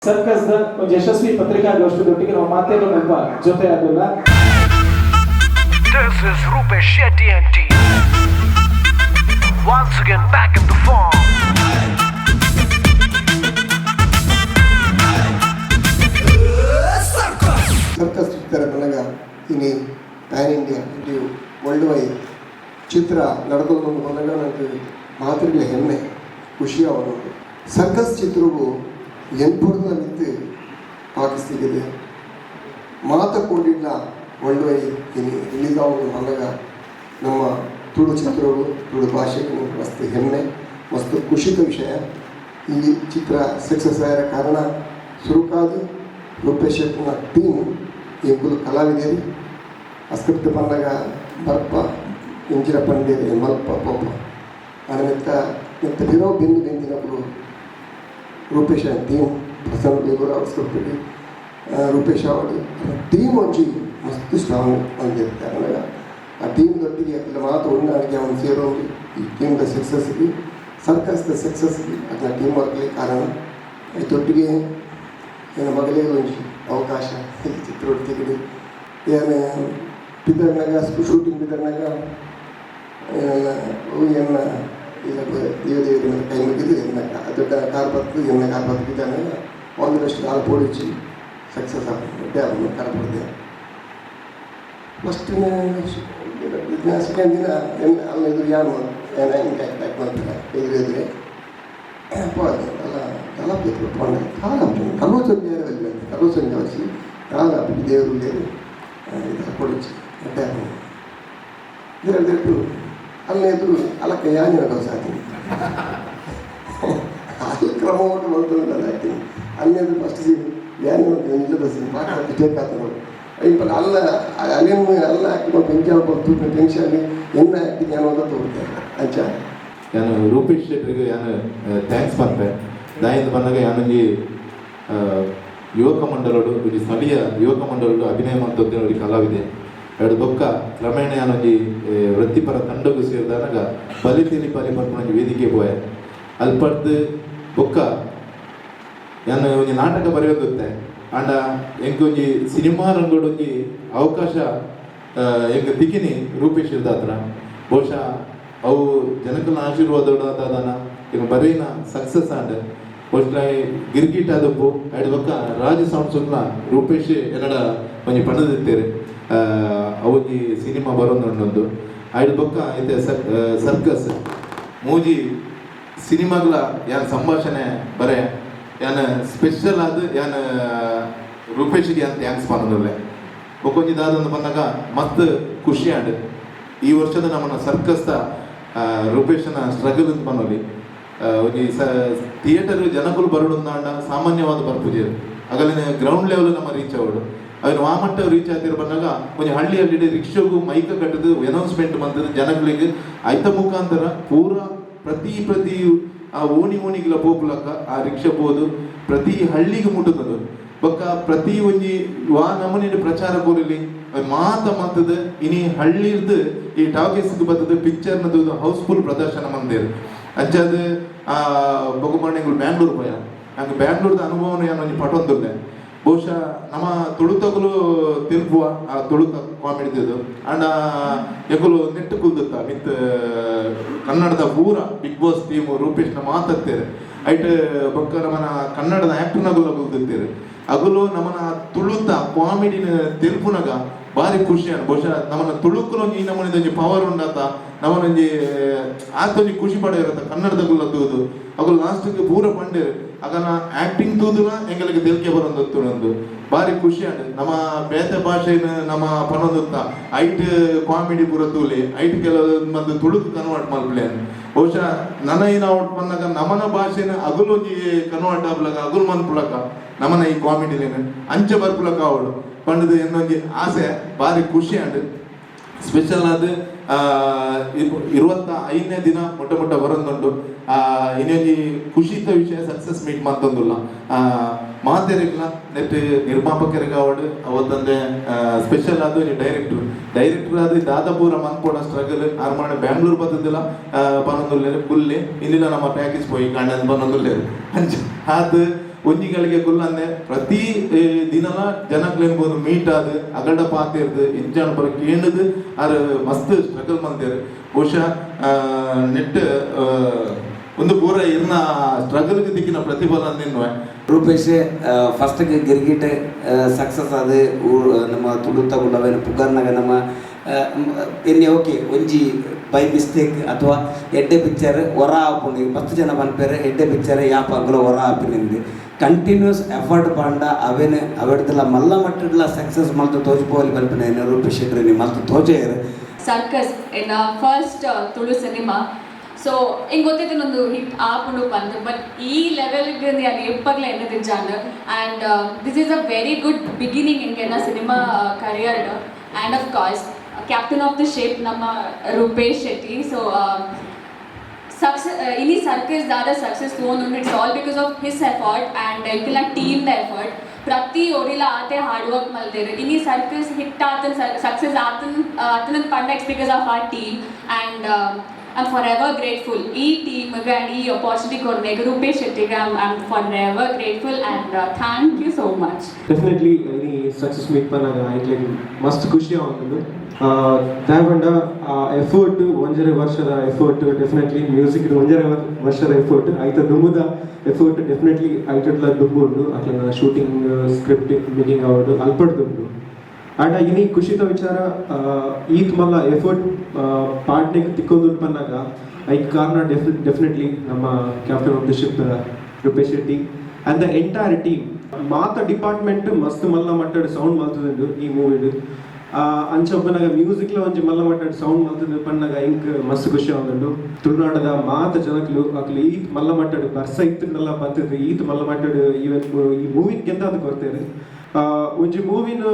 ಸರ್ಕಸ್ದ ಒಂದು ಯಶಸ್ವಿ ಪತ್ರಿಕಾಗೋಷ್ಠಿಯೊಟ್ಟಿಗೆ ನಾವು ಮಾತೇನು ನೆನಪ ಜೊತೆ ಆಗಿಲ್ಲ. This is Rupesh Shetty and team. Once again back in the form. Circus ಚಿತ್ರ ಬಂದಾಗ ಇನ್ನು ಪ್ಯಾನ್ ಇಂಡಿಯಾ ಇದು ವರ್ಲ್ಡ್ ವೈಡ್ ಚಿತ್ರ ನಡೆದುಕೊಂಡು ಬಂದಾಗ ನನಗೆ ಮಾತುಗಳ ಹೆಮ್ಮೆ ಖುಷಿ ಆಗೋದು. ಸರ್ಕಸ್ ಚಿತ್ರವು ಎನ್ಪುರದ ನಿಂತು ಪಾಕಿಸ್ತಿದೆ ಮಾತಕೊಂಡಿಲ್ಲ ವರ್ಲ್ಡ್ ವೈಡ್ ಇನ್ನು ರಿಲೀಸ್ ಆಗೋದು ಬಂದಾಗ ನಮ್ಮ ತುಳು ಚಿತ್ರವು ತುಳು ಭಾಷೆಗೆ ಮಸ್ತ್ ಹೆಮ್ಮೆ ಮಸ್ತ್ ಖುಷಿದ ವಿಷಯ. ಈ ಚಿತ್ರ ಸಕ್ಸಸ್ ಆದ ಕಾರಣ ಸುರುಕಾದ ರೂಪೇಶ್ ಶೆಟ್ಟಿನ ಟೀಮ್ ಎಂಬುದು ಕಲಾವಿದರು ಅಸ್ಕ್ರಿಪ್ಟ್ ಬಂದಾಗ ಬರ್ಪ ಇಂಜಿರ ಪಂಡಿಯರು ಮಲ್ಪ ಪೋಪ ಮೆತ್ತ ಬಿರೋ ಬಿಂದಿನప్పుడు ರೂಪೇಶ್ ಟೀಮ್ ಪ್ರಸನ್ನ ಬೇಗೂರು ಅವ್ರ ಸ್ಕ್ರಿಪ್ಟಿಗೆ ರೂಪೇಶ್ ಅವರು ಟೀಮ್ వచ్చి ಮಸ್ತ್ ಸ್ಟ್ರಾಂಗ್ ಅಂದಿರ್ತಾರೆ. అనగా ಆ ಟೀಮ್ದೊಟ್ಟಿಗೆ ಅಲ್ಲ ಮಾತು ಹೊಂದಾಣಿಕೆ ಅವನು ಸೇರೋದು ಈ ಟೀಮ್ದ ಸಕ್ಸಸ್ಗೆ ಸರ್ಕಸ್ದ ಸಕ್ಸಸ್ಗೆ ಅట్లా ಟೀಮ್ ವರ್ಕ್ಗೆ ಕಾರಣ. ಇದೊಟ್ಟಿಗೆ ಏನು ಮಗಳಿಗೆ ಒಂದು ಅವಕಾಶ ಈ ಚಿತ್ರ ತೆಗೆದು ಏನು ಬಿದರ್ನಾಗ ಶೂಟಿಂಗ್ ಬಿದರ್ನಾಗ ಎನ್ನ ಇಲ್ಲ ದೇವದೇವರ ಮೇಲೆ ಕೈ ಮುಗಿದು ಎನ್ನ ದೊಡ್ಡ ಕಾರ್ ಬರ್ತದೆ ಎನ್ನ ಕಾರ್ ಬರ್ತದೆ ಬಿದ್ದಾನಾಗ ಒಂದು ಬೆಸ್ಟ್ ಕಾಲು ಪೋಡಿಸಿ ಸಕ್ಸಸ್ ಆಗ್ತದೆ ಅವನು ಕರ್ಬಿಡ್ದೆ. ಫಸ್ಟ್ ಸೆಕೆಂಡ್ ದಿನ ಎನ್ನ ಅಲ್ಲ ಇದು ಯಾರು ಏನು ಹಿಂಗೆ ಅಟ್ಯಾಕ್ ಮಾಡ್ತಾರೆ ಎದುರೆದುರೆ ಅಪ್ಪ ಅಲ್ಲ ತಲಪು ಪೊಂಡ ಕಾಲಪ್ಪು ಕಲೋಚಂದಿ ಕಲೋಚಂದಿ వచ్చి కాలప్పుడు దేవుడు లేదు ఇది పొడిచి అట్టాక్ ఇద్దరు అల్ల ఎదురు అలా యాని ఒకసారి అల్ల క్రమం ఒకటి పడుతుంది కదా యాక్టింగ్ అల్లేదు ఫస్ట్ సీన్ యాని ఒక ఇంట్లో బస్సు పాట టేక్ అవుతాడు ఇప్పుడు ಅಲ್ಲ ಅಲ್ಲಿನ ಅಲ್ಲ ಹಾಕಿ ಪೆಂಚಾಲ ಬರ್ತು ಟೆನ್ಷನ್ ಎನ್ನ ಆ್ಯಕ್ಟಿಂಗ್ ಏನೋ ಅಂತ ತೋರ್ತಾರೆ ಅಂಚ ನಾನು ರೂಪೇಶ್ ಶೆಟ್ಟಿಗೆ ನಾನು ಥ್ಯಾಂಕ್ಸ್ ಮಾಡ್ತೆ. ದಾಯಿಂದ ಬಂದಾಗ ಯಾನೊಂದು ಯುವಕ ಮಂಡಲಡು ಇದು ಸ್ಥಳೀಯ ಯುವಕ ಮಂಡಲಡು ಅಭಿನಯ ಮಾಡ್ತಿದ್ದ ಕಲಾವಿದೆ ಎರಡು ಬೊಕ್ಕ ಕ್ರಮೇಣ ಯಾನೊಂದು ವೃತ್ತಿಪರ ತಂಡಗೂ ಸೇರಿದಾಗ ಬಲಿತೀನಿ ಪರಿಪರ್ಪಣೆ ವೇದಿಕೆ ಪೋಯೆ ಅಲ್ಪಡ್ದು ಬೊಕ್ಕ ಯಾನು ಒಂದು ನಾಟಕ ಬರೆಯೋದುತ್ತೆ ಅಂಡ ಎಂಕೊಂಜಿ ಸಿನಿಮಾ ರಂಗಡೊಂಜಿ ಅವಕಾಶ ಎಂಗ ತಿಕ್ಕಿನಿ ರೂಪೇಶ್ ಇರ್ದಾತ್ರ ಬಹುಶಃ ಅವು ಜನಕಲ್ನ ಆಶೀರ್ವಾದದಾನ ಈಗ ಬರೀನ ಸಕ್ಸಸ್ ಆಂಡ್ ಬಹುಶಃ ಗಿರ್ಗಿಟ್ ಆದಪ್ಪು ಐದು ಪಕ್ಕ ರಾಜ ಸಾಂಸ್ಕೃತಿಕ ರೂಪೇಶ್ ಎನ್ನಡ ಒಂಜಿ ಪಣದಿತ್ತೇರೆ ಅವೊಂಜಿ ಸಿನಿಮಾ ಬರೋದೊಂದು ಐದು ಪಕ್ಕ ಐತೆ ಸರ್ಕಸ್ ಮೂಜಿ ಸಿನಿಮಾಗಳ ಯಾನ್ ಸಂಭಾಷಣೆ ಬರೆ ಯಾನ್ ಸ್ಪೆಷಲ್ ಆದ ಯಾನ್ ರೂಪೇಶ್ಗೆ ಅಂತ ಥ್ಯಾಂಕ್ಸ್ ಮಾಡೋದಿಲ್ಲ ಒಕ್ಕೊಂಜಿದಾದಂದು ಬಂದಾಗ ಮತ್ತೆ ಖುಷಿ ಆಂಡ್ ಈ ವರ್ಷದ ನಮ್ಮನ್ನ ಸರ್ಕಸ್ದ ರೂಪೇಶನ ಸ್ಟ್ರಗಲ್ ಅಂತ ಬಂದಲ್ಲಿ ಒಂದು ಥಿಯೇಟರ್ ಜನಗಳು ಬರೋಣ ಸಾಮಾನ್ಯವಾದ ಬರ್ಪುಜರು ಆಗಲಿನ ಗ್ರೌಂಡ್ ಲೆವೆಲ್ ನಮ್ಮ ರೀಚ್ ಆಗೋದು ಅದನ್ನು ಆ ಮಟ್ಟ ರೀಚ್ ಆಗ್ತಿರೋ ಬಂದಾಗ ಒಂದು ಹಳ್ಳಿಯಲ್ಲಿ ರಿಕ್ಷಾಗೂ ಮೈಕ ಕಟ್ಟದು ಅನೌನ್ಸ್ಮೆಂಟ್ ಬಂದದ್ದು ಜನಗಳಿಗೆ ಐತ ಮುಖಾಂತರ ಪೂರ ಪ್ರತಿ ಆ ಓಣಿಗಳ ಹೋಗ್ಲಕ್ಕ ಆ ರಿಕ್ಷಾ ಬೋದು ಪ್ರತಿ ಹಳ್ಳಿಗೆ ಮುಟ್ಟುತ್ತದೆ ಬೊಕ್ಕ ಪ್ರತಿ ಒಂಜಿ ವಾ ನಮೂನೆ ಪ್ರಚಾರ ಕೋರಿಲಿ ಮಾತದ ಇನಿ ಹಳ್ಳಿರ್ದು ಈ ಟಾಕೀಸ್ಗೆ ಬರ್ತದೆ ಪಿಕ್ಚರ್ನದು ಹೌಸ್ಫುಲ್ ಪ್ರದರ್ಶನ ಮಂದಿರ ಅಂಚದ ಆ ಬೊಗುಮಣ್ಣೆಗಳು ಬ್ಯಾಂಗ್ಳೂರು ಪೋಯ ನಂಗೆ ಬ್ಯಾಂಗ್ಳೂರ್ದ ಅನುಭವನ ಏನು ಪಟೊಂದಿಲ್ಲ ಬಹುಶಃ ನಮ್ಮ ತುಳುತಗಳು ತಿರುಗುವ ಆ ತುಳುತ ಕಾಮಿಡಿದ್ದು ಅಂಡ ಎಗಳು ನೆಟ್ಟು ಕುಲ್ದುತ್ತ ಮಿತ್ ಕನ್ನಡದ ಪೂರ ಬಿಗ್ ಬಾಸ್ ಟೀಮ್ ರೂಪೇಶ್ನ ಮಾತಾಡ್ತೇವೆ ಐಟ್ ಬೊಕ್ಕ ನಮ್ಮನ ಕನ್ನಡದ ಆಕ್ಟರ್ನಗುಲ ಕುಲ್ದಿರ್ತೀರಿ ಅಗಲು ನಮ್ಮನ ತುಳುತ ಕಾಮಿಡಿನ ತೆಲುಪುನಾಗ ಭಾರಿ ಖುಷಿ ಅನ್ ಬಹುಶಃ ನಮ್ಮನ್ನ ತುಳುಕುಲು ಈ ನಮ್ಮನಿದೊಂಜಿ ಪವರ್ ಉಂಡಾತ ನಮ್ಮನೊಂಜಿ ಆತೊಂಜಿ ಖುಷಿ ಪಡ ಇರತ್ತ ಕನ್ನಡದಗುಲ್ಲ ತೂದು ಅಗಲು ಲಾಸ್ಟ್ಗೆ ಪೂರ ಪಂಡೇರು ಆಗನ ಆಕ್ಟಿಂಗ್ ತೂದುನ ಎಂಗಳಿಗೆ ತೆಲ್ಕೆ ಬರೋದು ನಂದು ಭಾರಿ ಖುಷಿ ಅಂಡ್ ನಮ್ಮ ಬೇತೆ ಭಾಷೆನ ನಮ್ಮ ಪನೊಂದುತ್ತ ಐಟ್ ಕಾಮಿಡಿ ಪೂರ ತೂಲಿ ಐಟ್ ಕೆಲವು ಬಂದು ತುಳುಕು ಕನ್ವರ್ಟ್ ಮಲ್ಪಲೆ ಬಹುಶಃ ನನ್ನ ಏನ ಔಟ್ ಬಂದಾಗ ನಮ್ಮನ ಭಾಷೆನ ಅಗಲೊಂಜಿ ಕನ್ವರ್ಟ್ ಆಗ್ಲಕ ಅಗುಲ್ ಮನ್ಪುಳಕ ನಮ್ಮನ ಈ ಕಾಮಿಡಿಲೇನು ಅಂಚ ಬರ್ಪುಳಕ ಅವಳು ಪಂಡದು ಇನ್ನೊಂದು ಆಸೆ ಭಾರಿ ಖುಷಿ ಅಂಡ್ ಸ್ಪೆಷಲ್ ಆದ 25ನೇ ದಿನ ಮೊಟ್ಟ ಬರೋದುಂಟು ಇನ್ನೊಂದು ಖುಷಿತ ವಿಷಯ ಸಕ್ಸಸ್ ಮೀಟ್ ಮಾಡ್ತಂದಿಲ್ಲ ಮಾತೇರಿಲ್ಲ ನೆಟ್ ನಿರ್ಮಾಪಕರಿಗೆ ಅವಾರ್ಡ್ ಅವತ್ತಂದ್ರೆ ಸ್ಪೆಷಲ್ ಆದ ಡೈರೆಕ್ಟರ್ ಆದ ದಾದಾಪುರ ಮನ್ಪೋಡ ಸ್ಟ್ರಗಲ್ ಆರ್ಮಾಡ ಬ್ಯಾಂಗ್ಳೂರ್ ಬರ್ತದಿಲ್ಲ ಪನ್ನೊಂದುಲ್ಲೇರು ಫುಲ್ಲಿ ಇಲ್ಲಿಲ್ಲ ನಮ್ಮ ಪ್ಯಾಕೇಜ್ ಪೋಯಿ ಕಾಂಡ ಪನ್ನೊಂದುಲ್ಲೇರು ಅಂಚ ಅದು ಒಂಜಿಗಳಿಗೆ ಕುಲ್ಲಂದೆ ಪ್ರತಿ ದಿನಲ ಜನಕ್ಲೆನ್ಬೋದು ಮೀಟ್ ಆದ ಅಗಡ ಪಾತಿರ್ದು ಇಂಜಾನ ಪರ ಕೇಂದ್ರದು ಅರ್ ಮಸ್ತ್ ಸ್ಟ್ರಗಲ್ ಮಂತೇರು ಬಹುಶಃ ನೆಟ್ ಒಂದು ಪೂರ ಇರ್ನ ಸ್ಟ್ರಗಲ್ಗೆ ದಿಕ್ಕಿನ ಪ್ರತಿಫಲ ಅಂದಿನ್ನುವೆ ರೂಪೇಶ್ ಫಸ್ಟ್ ಗಿರ್ಗಿಟ್ ಸಕ್ಸಸ್ ಆದ ನಮ್ಮ ತುಳು ತಗೊಂಡವೇನು ಪುಗರ್ನಾಗ ನಮ್ಮ ಎನ್ನೆ ಓಕೆ ಒಂಜಿ ಬೈ ಮಿಸ್ಟೇಕ್ ಅಥವಾ ಎಡ್ಡೆ ಪಿಕ್ಚರ್ ಹೊರ ಹಾಕೊಂಡು 10 ಜನ ಬಂದ್ಪೇರೆ ಎಡ್ಡೆ ಪಿಕ್ಚರ್ ಯಾಪ ಅಂಗಲ ಹೊರ ಹಾಪಿನಿಂದು ಕಂಟಿನ್ಯೂಸ್ ಎಫರ್ಟ್ ಪಂಡ ಅವೆಡ್ದಲ್ಲ ಮಲ್ಲ ಮಟ್ಟಡ್ಲ ಸಕ್ಸಸ್ ಮಲ್ತು ತೋಚ್ಪೋಲಿ ಬಂದ್ಪೇನೆ ರೂಪೇಶ್ ಶೆಟ್ಟಿ ನೀವು ಮಲ್ತು ತೋಚೇರು Circus in first Tulu cinema so ಹಿಂಗೆ ಗೊತ್ತೈತೆ ನಂದು ಹಿಟ್ ಆಪುಂಡು ಬಂದು ಬಟ್ ಈ ಲೆವೆಲ್ಗೆ ನಾನು ಎಪ್ಪಾಗಲೇ ಎನ್ನದಿದ್ದಾನೆ and this is a very good beginning ಇಂಗೆನ cinema career and of course captain of the ship ನಮ್ಮ ರೂಪೇಶ್ ಶೆಟ್ಟಿ ಸೊ ಇನಿ ಸರ್ಕಸ್ ದಾದ ಸಕ್ಸಸ್ ತೊಗೊಂಡು it's all because of his effort and ಇಂಕೆಲ್ಲ ಟೀಮ್ ದ ಎಫರ್ಟ್ ಪ್ರತಿ ಒರಿಲ ಆತೆ ಹಾರ್ಡ್ ವರ್ಕ್ ಮಲ್ದೇರು ಇನಿ ಸರ್ಕಸ್ ಹಿಟ್ ಆತನ ಸಕ್ಸಸ್ ಆತನ ಪಂಡ it's because of our team and I'm forever grateful. E team and e opportunity kornege Rupesh Shetty I'm forever grateful and thank you so much. Definitely any success meet panaga like must ಖುಷಿ ಆಗುವುದು ದಾಯಗೊಂಡ effort ಒಂಜರೆ ವರ್ಷದ effort definitely music ಒಂಜರೆ ವರ್ಷದ effort ಐತ ದುಮ್ಮದ effort definitely ಐಟಡ್ಲ ದುಮ್ಮು ಉಂಡು ಅಟ್ಲ shooting script making ಆವಡು ಅಲ್ಪಡ್ದುಂಡು ಆಟ ಇನಿ ಖುಷಿತ ವಿಚಾರ ಈತ್ ಮಲ್ಲ ಎಫರ್ಟ್ ಪಾರ್ಟ್ನೆಗ್ ತಿಕ್ಕೊಂದು ಪನ್ನಾಗ ಐಕ್ ಕಾರಣ ಡೆಫಿನೆಟ್ಲಿ ನಮ್ಮ captain of the ship Rupesh Shetty and the entire team ಮಾತ ಡಿಪಾರ್ಟ್ಮೆಂಟ್ ಮಸ್ತ್ ಮಲ್ಲ ಮಟ್ಟದ ಸೌಂಡ್ ಮಲ್ತದುಂಡು ಈ ಮೂವಿಡು ಅಂಚೊಬ್ಬನಾಗ ಮ್ಯೂಸಿಕ್ಲ ಒಂಜಿ ಮಲ್ಲ ಮಟ್ಟದ ಸೌಂಡ್ ಮಲ್ತದ ಪನ್ನಾಗ ಇಂಕ್ ಮಸ್ತ್ ಖುಷಿ ಆಗುಂಡು ತುಳುನಾಡದ ಮಾತ ಜನಕ್ಲು ಅಕ್ಲು ಈತ್ ಮಲ್ಲ ಮಟ್ಟದ ಬರ್ಸ ಇತ್ತನ್ನೆಲ್ಲ ಬರ್ತದೆ ಈತ್ ಮಲ್ಲ ಮಟ್ಟದ ಈವನ್ ಈ ಮೂವಿನ ಗೆಂದಾದ ಕೊಡ್ತೇನೆ ಒಂಜಿ ಮೂವಿನ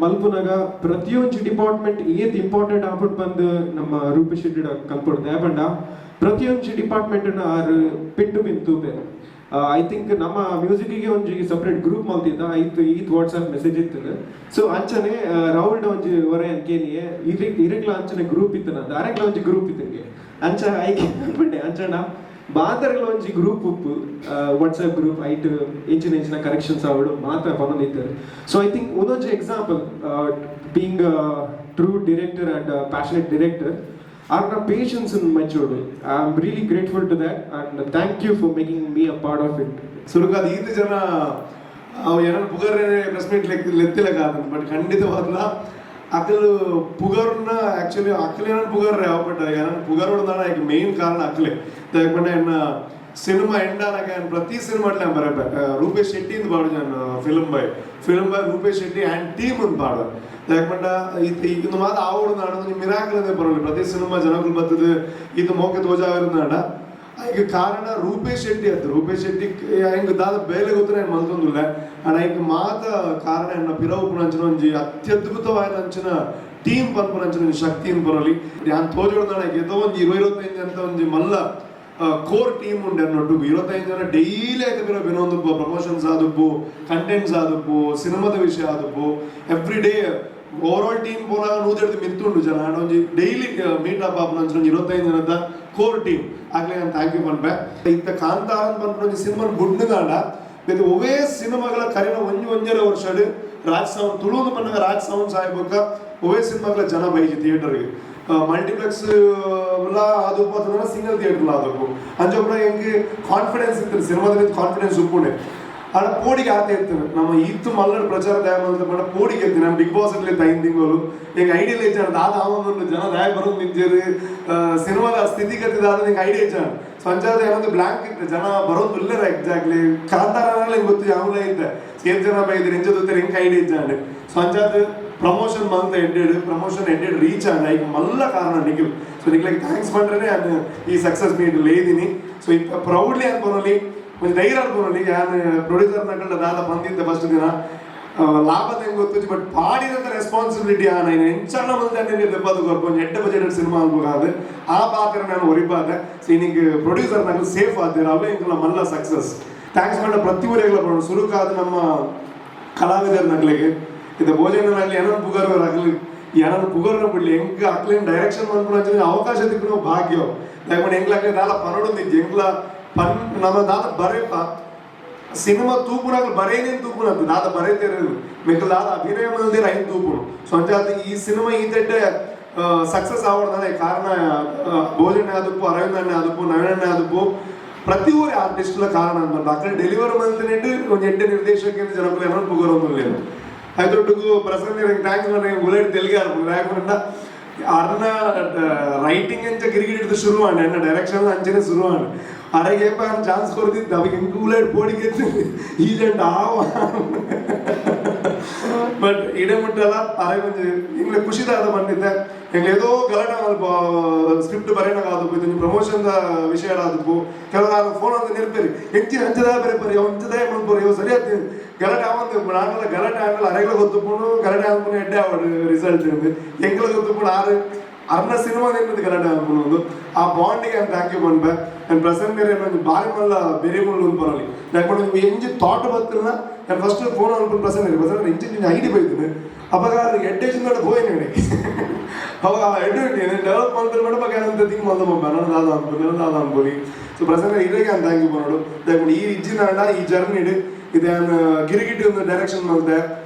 ಮಲ್ಪುನಾಗ ಪ್ರತಿಯೊಂದು ಡಿಪಾರ್ಟ್ಮೆಂಟ್ ಏತ್ ಇಂಪಾರ್ಟೆಂಟ್ ಆಗ್ಬಿಟ್ಟು ಬಂದು ನಮ್ಮ ರೂಪೇಶ್ ಶೆಟ್ಟಿ ಕಲ್ಪೊಡ್ದು ಯಾಪಂಡ ಪ್ರತಿಯೊಂದು ಡಿಪಾರ್ಟ್ಮೆಂಟ್ ಆರು ಪಿಟ್ಟು ಬಿಂತೂಪೆ ಐ ಥಿಂಕ್ ನಮ್ಮ ಮ್ಯೂಸಿಕ್ಗೆ ಒಂಜಿ ಸಪ್ರೇಟ್ ಗ್ರೂಪ್ ಮಲ್ತಿದ್ದ ಈತ್ ವಾಟ್ಸ್ಆಪ್ ಮೆಸೇಜ್ ಇತ್ತು ಸೊ ಅಂಚನೆ ರೌಲ್ಡ್ ಒಂಜಿ ಹೊರೆ ಅನ್ಕೇನಿಯೇ ಇರಕ್ಲ ಅಂಚನೆ ಗ್ರೂಪ್ ಇತ್ತು ನಂದು ಅರೆಗ್ಲ ಒಂಜಿ ಗ್ರೂಪ್ ಇತ್ತಂಗೆ ಅಂಚ ಐಕೆ ಪಂಡೆ ಅಂಚನ ಬಾಂದರ್ಗಳ ಒಂಜಿ ಗ್ರೂಪ್ ಉಪ್ಪು ವಾಟ್ಸ್ಆಪ್ ಗ್ರೂಪ್ ಐಟ್ ಇಂಚಿನ ಕರೆಕ್ಷನ್ಸ್ ಆವಡು ಮಾತ್ರ ಪನೊಂದಿದ್ದಾರೆ ಸೊ ಐ ಥಿಂಕ್ ಒಂದೊಂದು example being true director and passionate director ಆರ್ನ ಪೇಷನ್ಸ್ ಮೆಚ್ಚೋಡು I am really grateful to that and thank you for making me a part of it ಸುರುಕಾದ ಈತ ಜನ ಅವು ಏನಾದ್ರು ಪುಗರ್ ಪ್ರೆಸ್ ಮೀಟ್ ಲೆತ್ತಿಲ್ಲ ಕಾದು ಬಟ್ ಖಂಡಿತವಾದ್ಲ ಅಕಲು ಪುಗರ್ನ ಆಕ್ಚುಲಿ ಅಕ್ಲೆ ಏನಾದ್ರು ಪುಗರ್ ಬಟ್ ಏನಾದ್ರು ಪುಗರ್ ಹೊಡೆದಾನ ಈಗ ಮೇನ್ ಕಾರಣ ಅಕ್ಲೆ ತಗೊಂಡೆ ಎನ್ನ ಸಿನಿಮಾ ಎಂಡಾನಾಗ ಪ್ರತಿ ಸಿನಿಮಾಟ್ಲೆ ಬರಬೆ ರೂಪೇಶ್ ಶೆಟ್ಟಿ ಅಂತ ಬಾಡು ನಾನು film by Rupesh Shetty and team ಅಂತ ಬಾಡು ಯಾಕಂಡ ಇದು ಮಾತು ಆವಡು ನಾಡು ಮಿರಾಕಲ್ ಬರೋಲ್ಲ ಪ್ರತಿ ಸಿನಿಮಾ ಜನಗಳು ಬರ್ತದೆ ಇದು ಮೋಕೆ ತೋಜಾವಿರೋದು ಈಗ ಕಾರಣ ರೂಪೇಶ್ ಶೆಟ್ಟಿ ಅಂತ ರೂಪೇಶ್ ಶೆಟ್ಟಿ ಹೆಂಗೆ ದಾದ ಬೇಲೆ ಗೊತ್ತೇ ಏನು ಮಲ್ತೊಂದಿಲ್ಲ ಅಣ್ಣ ಈಗ ಮಾತ ಕಾರಣ ಎನ್ನ ಪಿರವು ಅಂಚಿನ ಒಂಜಿ ಅತ್ಯದ್ಭುತವಾದ ಅಂಚಿನ ಟೀಮ್ ಪನ್ಪುರ ಅಂಚಿನ ಶಕ್ತಿ ಬರೋಲಿ ನಾನು ತೋಜೋಡ್ದಾಣ ಏತೋ ಒಂದು 25 ಅಂತ ಒಂಜಿ ಮಲ್ಲ ಕೋರ್ ಟೀಮ್ ಉಂಡೆ ಅನ್ನೊಟ್ಟಿಗೂ 25 ಜನ ಡೈಲಿ ಆಯ್ತು ಬಿರೋ ವಿನೊಂದು ಪ್ರಮೋಷನ್ಸ್ ಆದಪ್ಪು ಕಂಟೆಂಟ್ಸ್ ಆದಪ್ಪು ಸಿನಿಮಾದ ವಿಷಯ ಆದಪ್ಪು ಎವ್ರಿ ಡೇ ಓವರಾಲ್ ಟೀಮ್ ಪೋಲಾಗ 100 ಮಿತ್ತುಂಡು ಜನ ಒಂಜಿ ಡೈಲಿ ಮೀಟ್ ಅಪ್ ಆಪನ ಅಂಚಿನ 25 ಜನದ ಕೋರ್ ಟೀಮ್ ಆಗ್ಲೇ ನಾನು ಥ್ಯಾಂಕ್ ಯು ಪನ್ಪೆ ಇಂಥ ಕಾಂತಾರ ಅಂತ ಪನ್ಪುನ ಒಂಜಿ ಸಿನಿಮಾ ಬುಡ್ನದಾಂಡ ಇದು ಒವೇ ಸಿನಿಮಾಗಳ ಕರಿನ ಒಂಜರೆ ವರ್ಷ ರಾಜ್ ಸೌಂಡ್ ತುಳುಂದು ಪನ್ನಾಗ ರಾಜ್ ಸೌಂಡ್ ಸಾಯ್ಬೇಕ ಒವೇ ಸಿನಿಮಾಗಳ ಜನ ಬೈಜಿ ಥಿಯೇಟರ್ಗೆ ಮಲ್ಟಿಪ್ಲೆಕ್ಸ್ ಆದಪ್ಪು ಅಥವಾ ಸಿಂಗಲ್ ಥಿಯೇಟರ್ ಆದಪ್ಪು ಅಂಜೊಬ್ಬರ ಹೆಂಗೆ ಕಾನ್ಫಿಡೆನ್ಸ್ ಇರ್ತಾರೆ ಸಿನಿಮಾದಲ್ಲಿ ಕಾನ್ಫಿಡೆನ್ಸ್ ಉಪ್ಪುಂಡೆ ಆಡ ಪೋಡಿಗೆ ಆತ ಇರ್ತೇನೆ ನಮ್ಮ ಇತ್ತು ಮಲ್ಲಡ್ ಪ್ರಚಾರ ದಯ ಮಾಡ ಪೋಡಿಗೆ ಇರ್ತೀನಿ ನಮ್ಮ ಬಿಗ್ ಬಾಸ್ ಇರ್ಲಿ ತೈನ್ ತಿಂಗಳು ಈಗ ಐಡಿಯಲ್ ಹೆಚ್ಚಾಣ ದಾದ ಅವನೊಂದು ಜನ ದಯ ಬರೋದು ನಿಂತಿರಿ ಸಿನಿಮಾದ ಸ್ಥಿತಿಗತಿದಾದ ನಿಂಗೆ ಐಡಿಯಾ ಹೆಚ್ಚಾಣ ಸಂಚಾರದ ಏನೊಂದು ಬ್ಲಾಂಕ್ ಇತ್ತು ಜನ ಬರೋದು ಇಲ್ಲರ ಎಕ್ಸಾಕ್ಟ್ಲಿ ಕಾಂತಾರಲ್ಲ ಗೊತ್ತು ಯಾವಲೇ ಇದ್ದೆ ಸೇರ್ ಜನ ಬೈದ್ರಿ ಎಂಜ ಗೊತ್ತಿರ ಹೆಂಗೆ ಐಡಿಯಾ ಹೆಚ್ಚಾಂಡ್ ಸಂಚಾದ ಪ್ರಮೋಷನ್ ಬಂದ ಪ್ರಮೋಷನ್ ಎಂಡೆಡ್ ರೀಚ್ ಆಂಡ್ ಈಗ ಮಲ್ಲ ಕಾರಣ ನಿಖಿಲ್ ಸೊ ನಿಖಿಲ್ ಥ್ಯಾಂಕ್ಸ್ ಮಾಡ್ರೆ ಅದು ಈ ಸಕ್ಸಸ್ ಮೀಟ್ ಲೇದಿನಿ ಸೊ ಈಗ ಪ್ರೌಡ್ಲಿ ಅಂತ ಬರೋಲಿ ಒಂದು ಧೈರ್ಯ ಬರೋಲಿ ಯಾರು ಪ್ರೊಡ್ಯೂಸರ್ ನಗಳ್ದ ದಾದ ಬಂದಿದ್ದೆ ಫಸ್ಟ್ ದಿನ ಲಾಭದ ಹೆಂಗೆ ಗೊತ್ತು ಬಟ್ ಪಾಡಿದಂಥ ರೆಸ್ಪಾನ್ಸಿಬಿಲಿಟಿ ನಾನು ಎಂಚಲ್ಲ ಬಂದ ದೆಬ್ಬದು ಒಂದು 8 ಬಜೆಟ್ ಸಿನಿಮಾ ಆಗ್ಬೇಕಾದ್ರೆ ಆ ಪಾತ್ರ ನಾನು ಹೊರಿಪಾದೆ ಸೊ ನಿಂಗೆ ಪ್ರೊಡ್ಯೂಸರ್ ನಗಲು ಸೇಫ್ ಆದ್ರೆ ಅವೇ ಹಿಂಗೆ ಮಲ್ಲ ಸಕ್ಸಸ್ ಥ್ಯಾಂಕ್ಸ್ ಮಾಡ ಪ್ರತಿ ಊರಿಗೆಲ್ಲ ಬರೋಣ ಸುರುಕಾದ ನಮ್ಮ ಕಲಾವಿದರ ನಗಲಿಗೆ ಇದು ಭೋಜನಾಗಲಿ ಏನೋ ಪುಗರ್ವರಾಗಲಿ ಏನೋ ಪುಗರ್ನ ಬಿಡ್ಲಿ ಹೆಂಗೆ ಅಕ್ಲೇನು ಡೈರೆಕ್ಷನ್ ಮಾಡ್ಕೊಂಡು ಅವಕಾಶ ತಿಕ್ಕು ಭಾಗ್ಯ ಯಾಕಂದ್ರೆ ಹೆಂಗ್ಲಾಗ್ಲಿ ದಾದ ಪನೋಡಿದ್ದಿದ್ದು ಹೆಂಗ್ಲ ಪನ್ ನಮ್ಮ ದಾದ ಬರೇಪ ಸಿನಿಮಾ ತೂಪುನಾಗ ಬರೇನೇನು ತೂಪುನದ್ದು ದಾದ ಬರೀತಿರೋದು ಮಿಕ್ಕ ದಾದ ಅಭಿನಯ ಮಲ್ದಿರ ಐದು ತೂಪುನು ಸೊ ಅಂತ ಈ ಸಿನಿಮಾ ಈದಡ್ಡೆ ಸಕ್ಸಸ್ ಆಗೋದಾನೆ ಕಾರಣ ಭೋಜನ ಆದಪ್ಪು ಅರವಿಂದಣ್ಣ ಆದಪ್ಪು ನವೀನಣ್ಣ ಆದಪ್ಪು ಪ್ರತಿ ಊರಿ ಆರ್ಟಿಸ್ಟ್ల ಕಾರಣ ಅಂತ ಅక్కడ ಡೆಲಿವರಿ ಮಂತ್ನಿಟ್ಟು ಒಂದು 8 ನಿರ್ದೇಶಕ ಜನಪದ ಏನೋ ಪುಗರೊಂದು లేదు అయితోటుకు ప్రసన్న థ్యాంక్స్ మన బుల్లెట్ తెలుగు లేకుండా అన్న ರೈಟಿಂಗ್ ಅಂತ ಗಿರಿಗಿಡಿದು ಶುರು ಮಾಡಿ ಅನ್ನ ಡೈರೆಕ್ಷನ್ ಅಂಚನೆ ಶುರು ಮಾಡಿ ಅರೆಗೆ ಚಾನ್ಸ್ ಕೊಡ್ತಿದ್ದು ಅವಾಗ ಹಿಂಗೆ ಬುಲೆಟ್ ಪೋಡಿಗೆ ಈಜೆಂಟ್ ಆವ ಬಟ್ ಇಡೇ ಮುಟ್ಟಲ್ಲ ಅರೆ ಕೊಂಚ ಹಿಂಗೆ ಖುಷಿದಾದ ಬಂದಿದ್ದೆ ಹೆಂಗೆ ಏದೋ ಗಲಾಟೆ ಸ್ಕ್ರಿಪ್ಟ್ ಬರೆಯೋಣಾಗದು ಇದು ಪ್ರಮೋಷನ್ ವಿಷಯ ಆದಪ್ಪು ಕೆಲವು ಫೋನ್ ಅಂತ ನೆನಪೇರಿ ಹೆಚ್ಚಿನ ಹಂಚದ ಬೇರೆ ಬರೀ ಹಂಚದ ಮಾಡ್ಬೋರಿ ಇವು ಸರಿ ಆಗ್ತದೆ ಗಲಾಟೆ ಆವಂದು ನಾನೆಲ್ಲ ಗಲಾಟೆ ಆಗಲ್ಲ ಅರೆಗಳ ಗೊತ್ತುಕೊಂಡು ಗಲಾಟೆ ಆದ್ಮೇಲೆ ಎಡ್ಡೆ ಆವಡು ರಿಸಲ್ಟ್ ಇருந்து ಎಂಗಳ ಗೊತ್ತುಕೊಂಡು ಅರ್ನ ಸಿನಿಮಾ ನಿಮ್ಮದು ಗಲಾಟೆ ಆದ್ಕೊಂಡು ಆ ಬಾಂಡಿಗೆ ಅಂತ ಥ್ಯಾಂಕ್ ಯು ಬಂದ್ಬೆ ನಾನು ಪ್ರಸನ್ನ ಬೇರೆ ಒಂದು ಬಾರಿ ಮಲ್ಲ ಬೇರೆ ಮುಳ್ಳು ಅಂತ ಬರಲಿ ಯಾಕಂದ್ರೆ ನೀವು ಎಂಜಿ ಥಾಟ್ ಬರ್ತಿಲ್ಲ ನಾನು ಫಸ್ಟ್ ಫೋನ್ ಅನ್ಕೊಂಡು ಪ್ರಸನ್ನ ಇಂಚಿನ ಐಡಿ ಬೈತೀನಿ ಅವಾಗ ಎಡ್ಡೇಜಿಂದ ಹೋಯ್ತು ಅವಾಗ ಎಡ್ಡು ಡೆವಲಪ್ ಮಾಡ್ತಾರೆ ಮೇಡಮ್ ಬಗ್ಗೆ ಏನಂತ ತಿಂಗ್ ಮಂದ ನನ್ನದಾದ ಅನ್ಬೋಲಿ ಸೊ ಪ್ರಸನ್ನ ಇರಗೆ ಅಂತ ಥ್ಯಾಂಕ್ ಯು ಬಂದು ಯಾಕಂದ್ರೆ ಈ ಇಜ್ಜಿನ ಅಣ್ಣ ಈ ಜರ್ನಿ ಇದೇನು ಗಿರಿಗಿಟ್ಟಿ ಒಂದು ಡೈರೆಕ್ಷನ್ ಮಾಡಿದೆ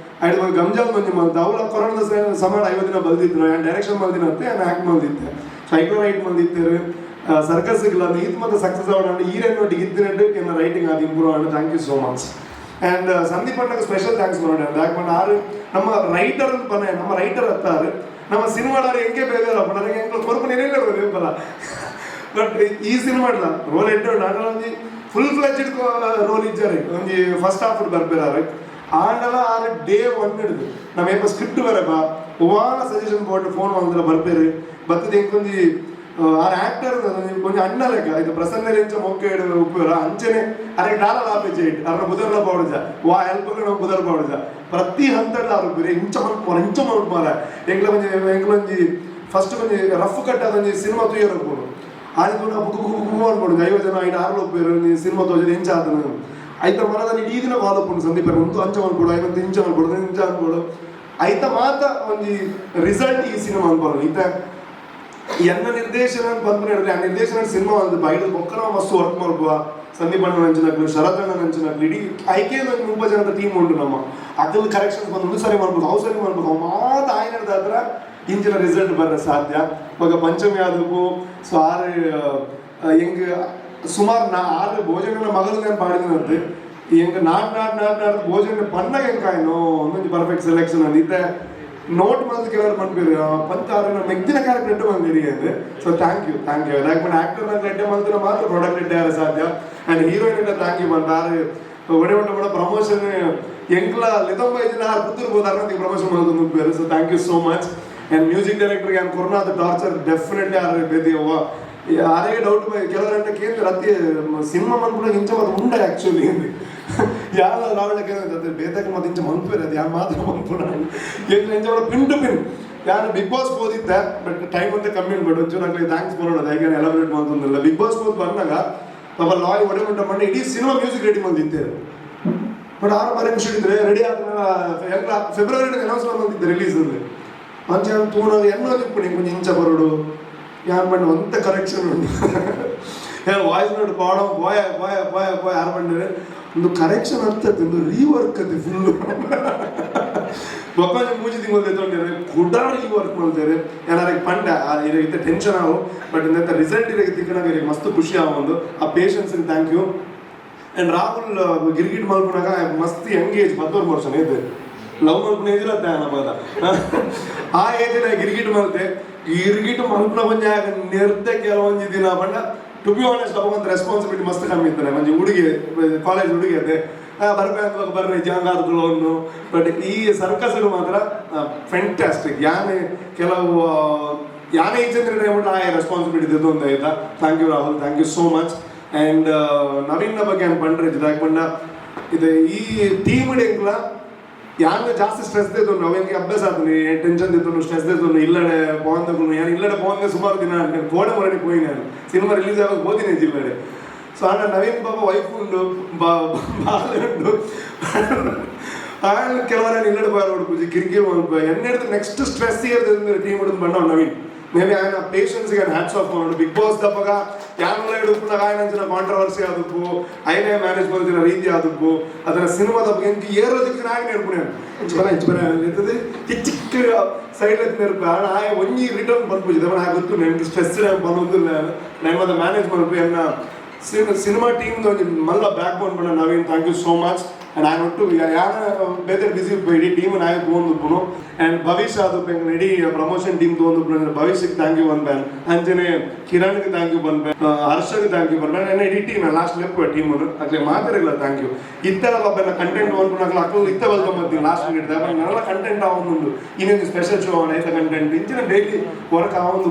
ಐದು ಒಂದು ಗಂಜಾಲ್ ಮಂದಿ ಮಾಡ್ದೆ ಅವಳ ಕೊರೋನಾದ ಸಮಾನ 5 ದಿನ ಬಲ್ದಿದ್ರು ನಾನು ಡೈರೆಕ್ಷನ್ ಮಾಡ್ದಿನಂತೆ ನಾನು ಆ್ಯಕ್ಟ್ ಮಾಡ್ದಿದ್ದೆ ಸೈಕ್ಲೋ ರೈಟ್ ಮಾಡ್ದಿದ್ದೇವೆ ಸರ್ಕಸ್ ಇಲ್ಲ ಇದು ಮತ್ತೆ ಸಕ್ಸಸ್ ಆಗೋಣ ಈರೇನೊಟ್ಟಿಗೆ ಇದ್ದಿನಟ್ಟು ಏನ ರೈಟಿಂಗ್ ಅದು ಇಂಪ್ರೂವ್ ಆಗೋಣ thank you so much and Sandeep ಅಣ್ಣಗೆ ಸ್ಪೆಷಲ್ ಥ್ಯಾಂಕ್ಸ್ ಮಾಡೋಣ ಯಾಕಂದ್ರೆ ಆರು ನಮ್ಮ ರೈಟರ್ ಬನ್ನೆ ನಮ್ಮ ರೈಟರ್ ಹತ್ತಾರೆ ನಮ್ಮ ಸಿನಿಮಾಡಾರು ಹೆಂಗೆ ಬೇಜಾರಪ್ಪ ನನಗೆ ಹೆಂಗೆ ಕೊರ್ಪು ನೆನೆಯಲ್ಲೇ ಬರಲ್ಲ ಬಟ್ ಈ ಸಿನಿಮಾ ಇಲ್ಲ ರೋಲ್ ಎಂಟು ನಾನು ಒಂದು ಫುಲ್ ಫ್ಲೆಜ್ಡ್ ರೋಲ್ ಇದ್ದಾರೆ ಒಂದು ಫಸ್ಟ್ ಹಾಫ್ ಬರ್ಬೇರಾರೆ ಆಂಡಲ ಆರು ಡೇ 1 ಹಿಡಿದು ನಮ್ಮ ಸ್ಕ್ರಿಪ್ಟ್ ಬರಪ್ಪ ಒವಾನ ಸಜೆಷನ್ ಕೊಟ್ಟು ಫೋನ್ ಮಾಡಿದ್ರೆ ಬರ್ಬೇರಿ ಬರ್ತದೆ ಹೆಂಗೊಂದು ಆರು ಆ್ಯಕ್ಟರ್ ಕೊಂಚ ಅಣ್ಣ ಲೆಕ್ಕ ಇದು ಪ್ರಸನ್ನ ರೆಂಚ ಮೊಕ್ಕೆ ಉಪಯೋಗ ಅಂಚನೆ ಅರೆ ಡಾಲ ಲಾಪೇಜ್ ಇಟ್ಟು ಅರ್ನ ಬುಧರ್ಲ ಪಾಡುಜ ವಾ ಹೆಲ್ಪ್ ನಾವು ಬುಧರ್ ಪಾಡುಜ ಪ್ರತಿ ಹಂತಲ್ಲಿ ಆರು ಬೇರೆ ಇಂಚ ಮಲ್ಪು ಮಾರ ಎಂಗ್ಲೊಂಜಿ ಫಸ್ಟ್ ಕೊಂಚ ರಫ್ ಕಟ್ಟಾದ ಸಿನಿಮಾ ತುಯ್ಯರಪ್ಪು ಆಯ್ತು ನಾವು ಬುಕ್ ಅನ್ಕೊಡುದು 50 ಜನ 5-6 ಒಪ್ಪೇರು ಸಿನಿಮಾ ತೋಜದ ಇಂಚ ಆತನ ಐತ ಮನದಲ್ಲಿ ಇಡೀ ದಿನ ಫಾಲೋ ಅಪ್ ಸಂದೀಪ ಒಂದು ಅಂಚ ಅನ್ಕೊಡು 50 ಇಂಚ ಅನ್ಕೊಡು ಇಂಚ ಅನ್ಕೊಡು ಐತ ಮಾತ ಒಂದು ರಿಸಲ್ಟ್ ಈ ಸಿನಿಮಾ ಅನ್ಕೊಳ್ಳಿ ಈತ ಎನ್ನ ನಿರ್ದೇಶನ ಅಂತ ಬಂದ್ರೆ ಹೇಳಿದ್ರೆ ಆ ನಿರ್ದೇಶನ ಸಿನಿಮಾ ಒಂದು ಬೈಡ್ ಬೊಕ್ಕನ ಮಸ್ತು ವರ್ಕ್ ಮಾಡ್ಬುವ ಸಂದೀಪ್ ಅಣ್ಣ ನಂಚಿನಕ್ಲು ಶರತ್ ಅಣ್ಣ ನಂಚಿನಕ್ಲು ಇಡೀ ಐಕೆಯಲ್ಲಿ ಒಂದು 30 ಜನದ ಟೀಮ್ ಉಂಟು ನಮ್ಮ ಅದ್ರಲ್ಲಿ ಕರೆಕ್ಷನ್ಸ್ ಬಂದು ಸರಿ ಮಾಡ್ಬೇಕು ಅವು ಸರಿ ಮಾಡ್ಬೇಕು ಅವು ಮಾತು ಆಯ್ನದ ಹತ್ರ ಇಂಚಿನ ರಿಸಲ್ಟ್ ಬರ ಸಾಧ್ಯ ಇವಾಗ ಪಂಚಮಿ ಆದಕ್ಕೂ ಸೊ ಹೆಂಗೆ ಸುಮಾರು 6 ಭೋಜನ ಮಗಳು ನಾನು ಪಾಡಿದಂತೆ ಹೆಂಗೆ ನಾಟ್ ಭೋಜನ ಪನ್ನಾಗ ಹೆಂಗೆ ಕಾಯಿನೋ ಒಂದೊಂದು ಪರ್ಫೆಕ್ಟ್ ಸೆಲೆಕ್ಷನ್ ಅಂದಿದ್ದೆ ನೋಟ್ ಮಾಡಿದ ಕೆಲವರು ಮಾಡ್ಬೇರು ಪಂಚಾರು ಮೆಗ್ದಿನ ಕ್ಯಾರೆಕ್ಟರ್ ಎಡ್ಡೆ ಬಂದಿರಿ ಅಂದ್ರೆ ಸೊ ಥ್ಯಾಂಕ್ ಯು ಯಾಕಂದ್ರೆ ಆ್ಯಕ್ಟರ್ನ ಎಡ್ಡೆ ಮಾಡಿದ್ರೆ ಮಾತ್ರ ಪ್ರಾಡಕ್ಟ್ ಎಡ್ಡೆ ಯಾರು ಸಾಧ್ಯ ಆ್ಯಂಡ್ ಹೀರೋಯಿನ್ ಥ್ಯಾಂಕ್ ಯು ಬಂದಾರು ಒಡೆ ಕೂಡ ಪ್ರಮೋಷನ್ ಎಂಕ್ಲ ಲಿತಂಬ ಇದನ್ನ ಪುತ್ತೂರು ಹೋದಾರ ಪ್ರಮೋಷನ್ ಮಾಡೋದು ನುಗ್ಬೇರು so thank you so much and music ಡೈರೆಕ್ಟರ್ಗೆ ಆ್ಯಂಡ್ ಕೊರೋನಾದ ಟಾರ್ಚರ್ ಡೆಫಿನೆಟ್ಲಿ ಯಾರು ಬೇದಿಯವ್ವ ಯಾರಿಗೆ ಡೌಟ್ ಕೆಲವರು ಗಂಟೆ ಕೇಂದ್ರ ಅತಿ ಸಿನಿಮಾ ಮನ್ಪುಣ ಇಂಚ ಮತ್ತು ಉಂಡ ಆ್ಯಕ್ಚುಲಿ ಯಾರ ರಾವಣಕ್ಕೆ ಬೇತಕ್ಕೆ ಮತ್ತೆ ಇಂಚ ಮನ್ಪೇರಿ ಅದು ಯಾರು ಮಾತ್ರ ಮನ್ಪುಣ ಏನು ಇಂಚ ಪಿನ್ ಟು ಪಿನ್ ಯಾರು ಬಿಗ್ ಬಾಸ್ ಓದಿದ್ದೆ ಬಟ್ ಟೈಮ್ ಅಂತ ಕಮ್ಮಿ ಉಂಟು ಒಂಚೂರು ನನಗೆ ಥ್ಯಾಂಕ್ಸ್ ಬರೋಣ ಹೇಗೆ ಎಲಾಬ್ರೇಟ್ ಮಾಡ್ತಂದಿಲ್ಲ ಬಿಗ್ ಬಾಸ್ ಓದ್ ಬಂದಾಗ ಪಾಪ ಲಾಯ್ ಒಡೆ ಉಂಟ ಮಾಡಿ ಇಡೀ ಸಿನಿಮಾ ಮ್ಯೂಸಿಕ್ ರೆಡಿ ಮಾಡಿದ್ದೇವೆ ಬಟ್ ಆರು ಬಾರಿ ಖುಷಿ ಇದ್ರೆ ರೆಡಿ ಆದ ಫೆಬ್ರವರಿ ಅನೌನ್ಸ್ಮೆಂಟ್ ಬಂದಿದ್ದೆ ರಿಲೀಸ್ ಅಲ್ಲಿ ಅಂಚ ತೂಣ ಎನ್ನೋ ನಿಪ್ಪು ಕೊಂಚ ಇಂಚ ಬರೋಡು ಯಾರು ಮಾಡಿ ಒಂತ ಕರೆಕ್ಷನ್ ಉಂಟು ವಾಯ್ಸ್ ನೋಡು ಪಾಡ ಬಾಯ್ ಯಾರು ಮಾಡಿದ್ರೆ ಒಂದು ಕರೆಕ್ಷನ್ ಆಗ್ತದೆ ಒಂದು ರೀವರ್ಕ್ ಅದು ಫುಲ್ಲು ಒಬ್ಬ ಮೂಜಿ ತಿಂಗಳು ತೆಗೊಂಡಿದ್ದಾರೆ ಕೂಡ ರೀವರ್ಕ್ ಮಾಡ್ತಾರೆ ಏನಾರಿಗೆ ಪಂಡ ಇರತ್ತೆ ಟೆನ್ಷನ್ ಆಗು ಬಟ್ ಇಂಥ ರಿಸಲ್ಟ್ ಇರಕ್ಕೆ ತಿಕ್ಕನಾಗ ಮಸ್ತ್ ಖುಷಿ ಆಗೊಂದು ಆ ಪೇಷನ್ಸ್ಗೆ thank you and Rahul Girgit ಮಲ್ಪನಾಗ ಮಸ್ತ್ ಯಂಗ್ ಏಜ್ 14 ವರ್ಷ ಇದೆ ಲವ್ ಮಲ್ಪನ ಏಜಿಲ್ಲ ನಮ್ಮದ ಆ ಏಜಿನ ಗಿರ್ಗಿಟ್ ಮಲ್ತೆ ಗಿರ್ಗಿಟ್ ಮಲ್ಪನ ಬಂಜ ನಿರ್ದೆ ಕೆಲವೊಂದು ದಿನ ಬಂಡ ಟು ಬಿ ಆನೆಸ್ಟ್ ಅವಾಗ ಒಂದು ರೆಸ್ಪಾನ್ಸಿಬಿಲಿಟಿ ಮಸ್ತ್ ಕಮ್ಮಿ ಇರ್ತಾನೆ ಮಂಜಿ ಹುಡುಗಿ ಕಾಲೇಜ್ ಹುಡುಗಿ ಅದೇ ಬರ್ರಿ ಜಂಗಾದ್ರು ಬಟ್ ಈ ಸರ್ಕಸ್ಗಳು ಮಾತ್ರ ಫ್ಯಾಂಟಾಸ್ಟಿಕ್ ಕೆಲವು ಯಾನೇ ಈಚಂದ್ರೆ ಆ ರೆಸ್ಪಾನ್ಸಿಬಿಲಿಟಿ ಇದೊಂದು ಆಯ್ತಾ thank you Rahul thank you so much and ನವೀನ ಬಗ್ಗೆ ಏನು ಪಂಡ್ರೆ ಇದಾಗ್ಬಂಡ ಇದು ಈ ಟೀಮ್ ಇಡಂಗಿಲ್ಲ ಯಾರು ಜಾಸ್ತಿ ಸ್ಟ್ರೆಸ್ ಇದ್ದು ಅವಂಗೆ ಅಭ್ಯಾಸ ಆತನು ಟೆನ್ಷನ್ ಇತ್ತು ಸ್ಟ್ರೆಸ್ ಇತ್ತು ಇಲ್ಲಡೆ ಬಾಂಧಗಳು ಯಾರು ಇಲ್ಲಡೆ ಬಾಂಧ ಸುಮಾರು ದಿನ ಕೋಡೆ ಮರಡಿ ಹೋಗಿ ನಾನು ಸಿನಿಮಾ ರಿಲೀಸ್ ಆಗೋದು ಹೋದಿನಿ ಇಲ್ಲಡೆ ಸೊ ಅಣ್ಣ ನವೀನ್ ಬಾಬಾ ವೈಫ್ ಉಂಡು ಬಾಳೆ ಉಂಡು ಕೆಲವರ ಇಲ್ಲಡೆ ಬಾರ ಹುಡುಕು ಕಿರಿಕಿರಿ ಎನ್ನೆಡ್ದು ನೆಕ್ಸ್ಟ್ ಸ್ಟ್ರೆಸ್ ಇರ್ತದೆ ಟೀಮ್ ಹಿಡಿದು ಬಂದವ್ ನವೀನ್ మేబీ ఆయన పేషెన్స్ కానీ హ్యాట్స్ ఆఫ్ కొన్నాడు. బిగ్ బాస్ తప్పగా యానలో ఎడుకున్నాక ఆయన అంచిన కాంట్రవర్సీ ఆదుపు, ఆయనే మేనేజ్ ಮಾಡಿದ ರೀತಿ ಆದುಪ್ಪು, ಅದರ ಸಿನಿಮಾ ತಪ್ಪಗೆ ಎಂತ ఏ రోజుకి ఆయన నేర్పున్నాను ಇರ್ತದೆ ಚಿಕ್ಕ ಸೈಡ್ ನೆನಪು ಆಯ ಒಂಜಿ ರಿಟರ್ನ್ ಬಂದ್ಬಿಟ್ಟಿದೆ ನನಗೆ ಗೊತ್ತು ನನಗೆ ಸ್ಟ್ರೆಸ್ ಬಂದಿಲ್ಲ ನಾನು ಮತ್ತೆ ಮ್ಯಾನೇಜ್ ಮಾಡ್ಬೇಕು ಎನ್ನ ಸಿನಿಮಾ ಟೀಮ್ ಮಲ್ಲ ಬ್ಯಾಕ್ ಬೋನ್ ಪಡ Naveen thank you so much and I want to ಯಾನ ಬೇರೆ ಬಿಸಿ ಇಡೀ ಟೀಮ್ ನಾಯ ತಗೊಂಡು and ಭವಿಷ್ಯ ಅದು ಇಡೀ ಪ್ರಮೋಷನ್ ಟೀಮ್ ತಗೊಂಡು ಭವಿಷ್ಯಕ್ಕೆ ಥ್ಯಾಂಕ್ ಯು ಬಂದ್ಬೇನ್ ಅಂಜನೆ ಕಿರಣ್ಗೆ ಥ್ಯಾಂಕ್ ಯು ಬಂದ್ಬೇನ್ ಹರ್ಷಗೆ ಥ್ಯಾಂಕ್ ಯು ಬಂದ್ಬೇನ್ ನನ್ನ ಇಡೀ ಟೀಮ್ ಲಾಸ್ಟ್ ಲೆಪ್ ಟೀಮ್ ಅದ್ರಲ್ಲಿ ಮಾತಾಡಿಲ್ಲ ಥ್ಯಾಂಕ್ ಯು ಇತ್ತೆಲ್ಲ ಬಾಬೆಲ್ಲ ಕಂಟೆಂಟ್ ಬಂದ್ಬಿಟ್ಟು ಅಕ್ಕಳು ಇತ್ತ ಬಲ್ಕೊಂಬತ್ತೀನಿ ಲಾಸ್ಟ್ ಮಿನಿಟ್ ನನ್ನ ಕಂಟೆಂಟ್ ಆವೊಂದು ಇನ್ನೊಂದು ಸ್ಪೆಷಲ್ ಶೋ ಅವನ ಐತ ಕಂಟೆಂಟ್ ಇಂಚಿನ ಡೈಲಿ ವರ್ಕ್ ಆವೊಂದು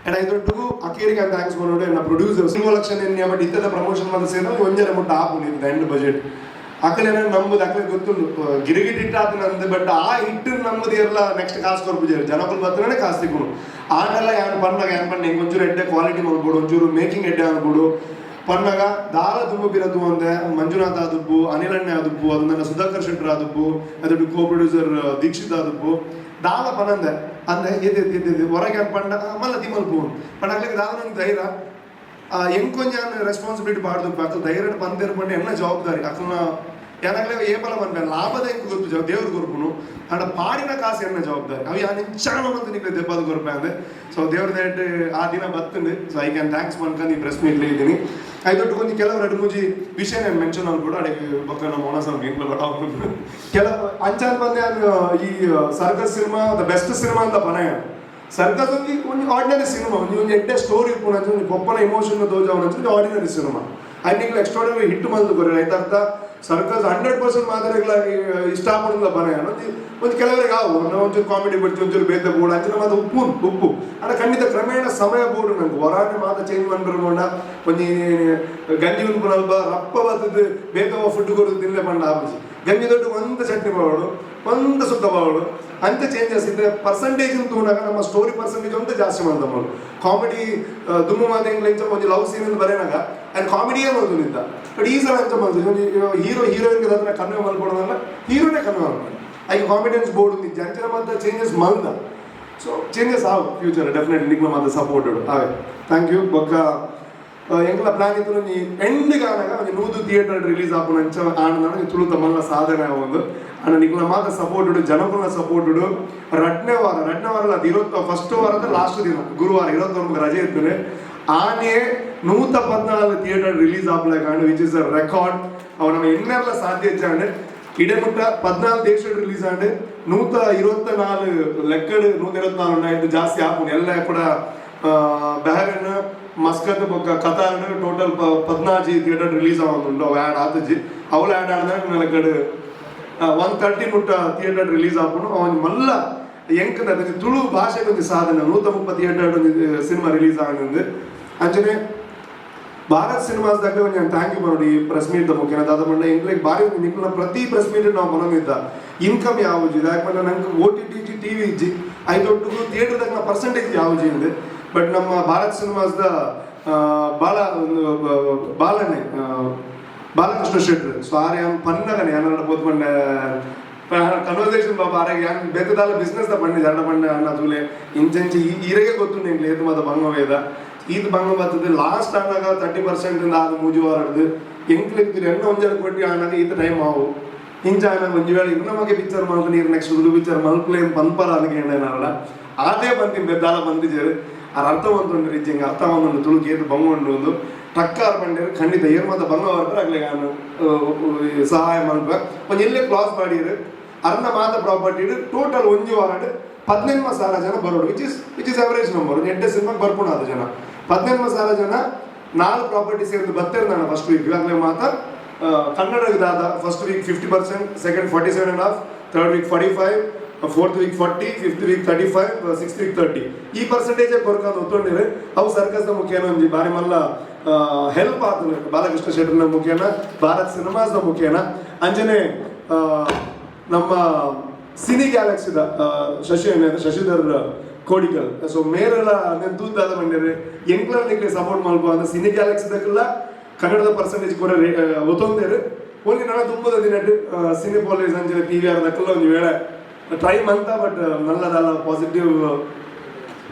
and ಐದೊಟ್ಟಿಗೂ ಅಕ್ಕೇರಿಗೆ ಥ್ಯಾಂಕ್ಸ್ ಬಂದ್ಬಿಟ್ಟು ನನ್ನ ಪ್ರೊಡ್ಯೂಸರ್ ಸಿಂಗೋಲಕ್ಷನ್ ಎನ್ನಿ ಬಟ್ ಇತ್ತದ ಪ್ರಮೋಷನ್ ಮಾತ್ರ ಸೇರಿದ್ರೆ ಒಂಜರ ಮುಟ್ಟ ಆಪುಂಡಿದ್ದು ಎಂಡ್ ಬಜೆಟ್ ಅಕ್ಕಲೇನ ನಮ್ಮದು ಅಕ್ಕಲೆ ಗೊತ್ತುಂಡು ಗಿರಿಗಿಟ್ ಹಿಟ್ ಆತ ನಂದು ಬಟ್ ಆ ಹಿಟ್ಟು ನಮ್ಮದು ಎಲ್ಲ ನೆಕ್ಸ್ಟ್ ಕಾಸು ಕೊರ್ಪುಜಾರು ಜನಗಳು ಬತ್ತನೇ ಕಾಸು ಸಿಕ್ಕುನು ಆನೆಲ್ಲ ಯಾನು ಪನ್ನಾಗ ಏನು ಪಣ್ಣ ಹಿಂಗೆ ಒಂಚೂರು ಎಡ್ಡೆ ಕ್ವಾಲಿಟಿ ಮಾಡ್ಬೋದು ಒಂಚೂರು ಮೇಕಿಂಗ್ ಎಡ್ಡೆ ಅನ್ಬೋದು ಪನ್ನಾಗ ದಾಳ ತುಂಬ ಬಿರದು ಅಂದೆ ಮಂಜುನಾಥ್ ಆದುಪ್ಪು ಅನಿಲಣ್ಣೆ ಆದುಪ್ಪು ಅದು ನನ್ನ ಸುಧಾಕರ್ ಶೆಟ್ಟರ್ ಆದುಪ್ಪು ಅದಕ್ಕೆ ಕೋ ಪ್ರೊಡ್ಯೂಸರ್ ದೀಕ್ಷಿತ್ ಆದುಪ್ಪು ದಾಳ ಪನಂದೆ ಅಂದೆ ಎದ್ದು ಹೊರಗೆ ಪಂಡ ಮಲ್ಲ ತಿಮ್ಮಲ್ಪು ಪಂಡಾಗ್ಲಿಕ್ಕೆ ದಾಳ ನಂಗೆ ಧೈರ್ಯ ಎಂಕೊಂಜಾನ್ ರೆಸ್ಪಾನ್ಸಿಬಿಲಿಟಿ ಪಾಡ್ದು ಅಕ್ಕ ಧೈರ್ಯ ಬಂದಿರ್ಪಂಡು ಎನ್ನ ಜವಾಬ್ದಾರಿ ಅಕ್ಕನ ಏನಾಗಲೇ ಏಪಲ ಬಂದ ಲಾಭದ ಹೆಂಗೆ ಗೊತ್ತು ದೇವ್ರಿಗೆ ಕೊರ್ಪುನು ಆಡ ಪಾಡಿನ ಕಾಸು ಎನ್ನ ಜವಾಬ್ದಾರಿ ಅವು ಯಾರು ನಿಂಚಾಣ ಬಂದು ನಿಮಗೆ ದೆಬ್ಬದು ಕೊರ್ಪೆ ಅಂದೆ ಸೊ ದೇವ್ರ ದಯಟ್ಟು ಆ ದಿನ ಬರ್ತಂದು ಸೊ ಐ ಕ್ಯಾನ್ ಥ್ಯಾಂಕ್ಸ್ ಮಾಡ್ಕೊಂಡು ಈ ಪ್ರೆಸ್ ಮೀಟ್ಲಿ ಇದ್ದೀನಿ ಐದೊಟ್ಟು ಕೊಂಚ ಕೆಲವು ಎರಡು ಮೂಜಿ ವಿಷಯ ನಾನು ಮೆನ್ಷನ್ ಆಗ್ಬಿಟ್ಟು ಅಡಿಗೆ ಬಕ್ಕ ನಮ್ಮ ಓನರ್ಸ್ ಇಂಟ್ಲ ಬಡ ಕೆಲವು ಅಂಚಾನ್ ಬಂದೆ ಈ circus cinema the best cinema ಅಂತ ಪನ ಸರ್ಕಸ್ ಒಂದು ಆರ್ಡಿನರಿ ಸಿನಿಮಾ ಒಂದು ಎಡ್ಡೆ ಸ್ಟೋರಿ ಒಂದು ಪಪ್ಪನ ಇಮೋಷನ್ ದೋಜಾವನ ಆರ್ಡಿನರಿ ಸಿನಿಮಾ ಅಲ್ಲಿಗೆ ಎಕ್ಸ್ಟ್ರಾರ್ಡಿನರಿ ಹಿಟ್ ಬಂದು ಕೊರಿ ರೈತಾರ್ಥ ಸರ್ಕಸ್ 100% ಮಾತ್ರ ಇಷ್ಟಪಡೋದಿಲ್ಲ ಬನೆ ಒಂದು ಕೆಲವರಿಗೆ ಆವು ಒಂಚೂರು ಕಾಮಿಡಿ ಬಿಡ್ತೀವಿ ಒಂಚೂರು ಬೇತೆ ಬೋರ್ಡ್ ಅಂಚಿನ ಮಾತು ಉಪ್ಪು ಅಲ್ಲ ಖಂಡಿತ ಕ್ರಮೇಣ ಸಮಯ ಬೋರ್ಡು ನಂಗೆ ಹೊರಾನೆ ಮಾತು ಚೇಂಜ್ ಮಾಡ್ಬಿಡೋಣ ಒಂದು ಗಂಜಿ ಒಂದು ಅಲ್ಪ ರಪ್ಪ ಬರ್ತದ್ದು ಬೇಗ ಫುಡ್ ಕೊಡೋದು ತಿನ್ನಲೆ ಬಂಡ ಆಪುಜಿ ಗಂಜಿ ದೊಡ್ಡ ಒಂದು ಚಟ್ನಿ ಬಾವೋಡು ಒಂದು ಸುತ್ತ ಬಾವೋಡು ಅಂತ ಚೇಂಜಸ್ ಇದ್ರೆ ಪರ್ಸೆಂಟೇಜ್ ತಗೊಂಡಾಗ ನಮ್ಮ ಸ್ಟೋರಿ ಪರ್ಸೆಂಟೇಜ್ ಅಂತ ಜಾಸ್ತಿ ಮಾಡ್ದಮ್ಮ ಕಾಮಿಡಿ ದುಮ್ಮು ಮಾತು ಒಂದು ಲವ್ ಸೀನ್ ಅಂತ ಬರೆಯನಾಗ ಆ್ಯಂಡ್ ಕಾಮಿಡಿಯೇ ಮಾಡ್ಕೊಂಡಿದ್ದ ಬಟ್ ಈ ಸಲ ಎಂತ ಮಾಡ್ತೀವಿ ಹೀರೋಯಿನ್ಗೆ ಅದನ್ನ ಕನ್ವೆ ಮಾಡ್ಕೊಡೋದಲ್ಲ ಹೀರೋನೇ ಕನ್ವೆ ಮಾಡ್ಕೊಂಡು ಈಗ ಕಾಮಿಡಿಯನ್ಸ್ ಬೋರ್ಡ್ ನಿಜ ಅಂಚಿನ ಮಾತ್ರ ಚೇಂಜಸ್ ಮಲ್ದ ಸೊ ಚೇಂಜಸ್ ಆವು ಫ್ಯೂಚರ್ ಡೆಫಿನೆಟ್ಲಿ ನಿಗ್ಲ ಮಾತ್ರ ಸಪೋರ್ಟೆಡ್ ಆವೆ ಥ್ಯಾಂಕ್ ಯು ಬೊಕ್ಕ ಎಂಗ್ಲ ಪ್ಲಾನ್ ಇತ್ತು ನೀ ಎಂಡ್ಗೆ ಆನಾಗ ಒಂದು 100 ಥಿಯೇಟರ್ ರಿಲೀಸ್ ಆಪುನ ಅಂಚ ಆನಂದ ತುಳುತ ಮಲ್ಲ ಸಾಧನೆ ಒಂದು ಅಣ್ಣ ನಿಗ್ಲ ಮಾತ್ರ ಸಪೋರ್ಟೆಡ್ ಜನಗಳ ಸಪೋರ್ಟೆಡ್ ರಡ್ನೇ ವಾರ ಅದು ಫಸ್ಟ್ ವಾರದ ಲಾಸ್ಟ್ ದಿನ ಗುರುವಾರ 21 ರಜೆ ಇರ್ತದೆ ಆನೆ 114 ಥಿಯೇಟರ್ ರಿಲೀಸ್ ಆಗ್ಲಾಕಾಂಡು ವಿಚ್ ಇಸ್ ಅ ರೆಕಾರ್ಡ್ ಅವು ನಮ್ಮ ಇನ್ನೆಲ್ಲ ಸಾಧ್ಯ ಇಚ್ಚಾಂಡು ಇಡಮುಟ್ಟ 14 ದೇಶ ರಿಲೀಸ್ ಆಂಡು 124 ಲೆಕ್ಕಡ್ 124 ಉಂಟಾಯ್ತು ಜಾಸ್ತಿ ಆಪುಂಡು ಎಲ್ಲ ಕೂಡ ಬಹರೇನ್ ಮಸ್ಕತ್ ಬೊಕ್ಕ ಕತಾರ್ ಟೋಟಲ್ 14 ಥಿಯೇಟರ್ ರಿಲೀಸ್ ಆಗುಂಡು ಅವು ಆ್ಯಡ್ ಆತಜಿ ಅವಳು ಆ್ಯಡ್ ಆಡಿದಾಗ ಲೆಕ್ಕಡ್ 130 ಮುಟ್ಟ ಥಿಯೇಟರ್ ರಿಲೀಸ್ ಆಪುಂಡು ಅವನು ಮಲ್ಲ ಎಂಕಂದ ತುಳು ಭಾಷೆಗೆ ಒಂದು ಸಾಧನೆ 130 ಥಿಯೇಟರ್ ಒಂದು ಸಿನಿಮಾ ರಿಲೀಸ್ ಆಗಿಂದು ಅಂಚನೆ ಭಾರತ್ ಸಿನಿಮಾಸ್ದಾಗ ಒಂದು ಥ್ಯಾಂಕ್ ಯು ಮಾಡಿ ಪ್ರೆಸ್ ಮೀಟ್ ಮುಖ್ಯ ಅದಾದ ಮಂಡ ಇಂಗ್ಲಿಗೆ ಭಾರಿ ನಿನ್ನ ಪ್ರತಿ ಪ್ರೆಸ್ ಮೀಟ್ ನಾವು ಮನವಿದ್ದ ಇನ್ಕಮ್ ಯಾವುದು ಇದೆ ಯಾಕಂದ್ರೆ ನಂಗೆ OTT TV ಇಜ್ಜಿ ಐದೊಟ್ಟಿಗೂ ಥಿಯೇಟರ್ದಾಗ ನಾ ಪರ್ಸೆಂಟೇಜ್ ಯಾವುದು ಇದೆ ಬಟ್ ನಮ್ಮ ಭಾರತ್ ಸಿನಿಮಾಸ್ದ ಬಾಲಕೃಷ್ಣ ಶೆಟ್ಟರ್ ಸೊ ಆರೆ ಪನ್ನಗನೆ ಏನಾರ ಬೋದ್ಕೊಂಡ ಕನ್ವರ್ಸೇಷನ್ ಬಾಬಾ ಆರಾಗ ಯಾನ್ ಬೇತದಾಲ ಬಿಸ್ನೆಸ್ ದ ಪಂಡಿ ಜಡ ಪಂಡ ಅನ್ನ ತೂಲೆ ಇಂಚಂಚಿ ಈರೆಗೆ ಗೊತ್ತು ನಿಂಗೆ ಏತು ಮಾತ ಭಂಗವೇದ ಇದು ಭಂಗ ಬರ್ತದೆ ಲಾಸ್ಟ್ ಆನಾಗ 30% ಆದ ಮೂಜು ವಾರದ್ದು ಎಂಕ್ಲಿಕ್ತಿರಿ ಎಣ್ಣ ಒಂಜರ ಕೊಟ್ಟು ಆನಾಗ ಈತ ಟೈಮ್ ಆವು ಇಂಚ ಆನಾಗ ಒಂದು ವೇಳೆ ಇನ್ನು ನಮಗೆ ಪಿಕ್ಚರ್ ಮಾಡ್ಕೊಂಡು ನೀರು ನೆಕ್ಸ್ಟ್ ಉದು ಪಿಕ್ಚರ್ ಮಲ್ಪಲೇನು ಪನ್ಪರ ಅದಕ್ಕೆ ಏನಾರಲ್ಲ ಅದೇ ಬಂತೀನಿ ಬೆದ್ದಾಲ ಬಂದಿದ್ದೇವೆ ಅದ್ರ ಅರ್ಥ ಒಂದು ರೀತಿಂಗೆ ಅರ್ಥ ಒಂದು ತುಳುಕಿ ಏತು ಬಂಗೊಂಡು ಒಂದು ಟಕ್ಕಾರ್ ಬಂದಿರು ಖಂಡಿತ ಏರ್ ಮಾತ ಭಂಗ ಬರ್ತಾರೆ ಆಗ್ಲಿ ನಾನು ಸಹಾಯ ಮಾಡ್ಬ ಒಂದು ಎಲ್ಲೇ ಕ್ಲಾಸ್ ಮಾಡಿರು ಅರ್ಧ ಮಾತ ಪ್ರಾಪರ್ಟಿ ಟೋಟಲ್ ಒಂದು ವಾರ 15,000 ಜನ ಬರೋಡು ವಿಚ್ ಇಸ್ ಅವರೇಜ್ ನಂಬರ್ ಎಂಟೇ ಸಿನಿಮಾಗೆ ಬರ್ಕೊಂಡು ಜನ 15,000 ಜನ 4 ಪ್ರಾಪರ್ಟಿ ಸೇರಿದು ಬರ್ತಾರೆ ನಾನು ಫಸ್ಟ್ ವೀಕ್ ಈಗಾಗಲೇ ಮಾತ ಕನ್ನಡದಾದ first week 50%, second 47.5, third week 45, fourth week 40, fifth week 35, sixth week 30 ಈ ಪರ್ಸೆಂಟೇಜ್ ಕೊರ್ಕೊಂಡು ಹೊತ್ತೊಂಡಿರಿ ಅವು ಸರ್ಕಸ್ನ ಮುಖೇನ ಒಂದು ಬಾರಿ ಮಲ್ಲ ಹೆಲ್ಪ್ ಆಗ್ತದೆ ಬಾಲಕೃಷ್ಣ ಶೆಟ್ಟರ್ನ ಮುಖೇನ ಭಾರತ್ ಸಿನಿಮಾಸ್ನ ಮುಖೇನ ಅಂಜನೆ ನಮ್ಮ ಸಿನಿ ಗ್ಯಾಲಕ್ಸಿದ ಶಶಿಧರ್ ಕೋಡಿಕಲ್ ಸೊ ಮೇರೆಲ್ಲ నేను ತೂದಾದ ಬಂದಿರಿ ಎಂಕ್ಲನಿಗೆ ಸಪೋರ್ಟ್ ಮಾಡ್ಬೋ ಅಂದ್ರೆ ಸಿನಿ ಗ್ಯಾಲಕ್ಸಿದಕ್ಕೆಲ್ಲ ಕನ್ನಡದ ಪರ್ಸೆಂಟೇಜ್ ಕೂಡ ಒತ್ತೊಂದೇರು ಓನ್ಲಿ ನಾನು ತುಂಬದ ದಿನಟ್ಟು ಸಿನಿ ಪೊಲೀಸ್ ಅಂಜನೆ PVR ದಕ್ಕೆಲ್ಲ ಒಂದು ವೇಳೆ ಟ್ರೈ ಮಂತ ಬಟ್ ನಲ್ಲದಲ್ಲ ಪಾಸಿಟಿವ್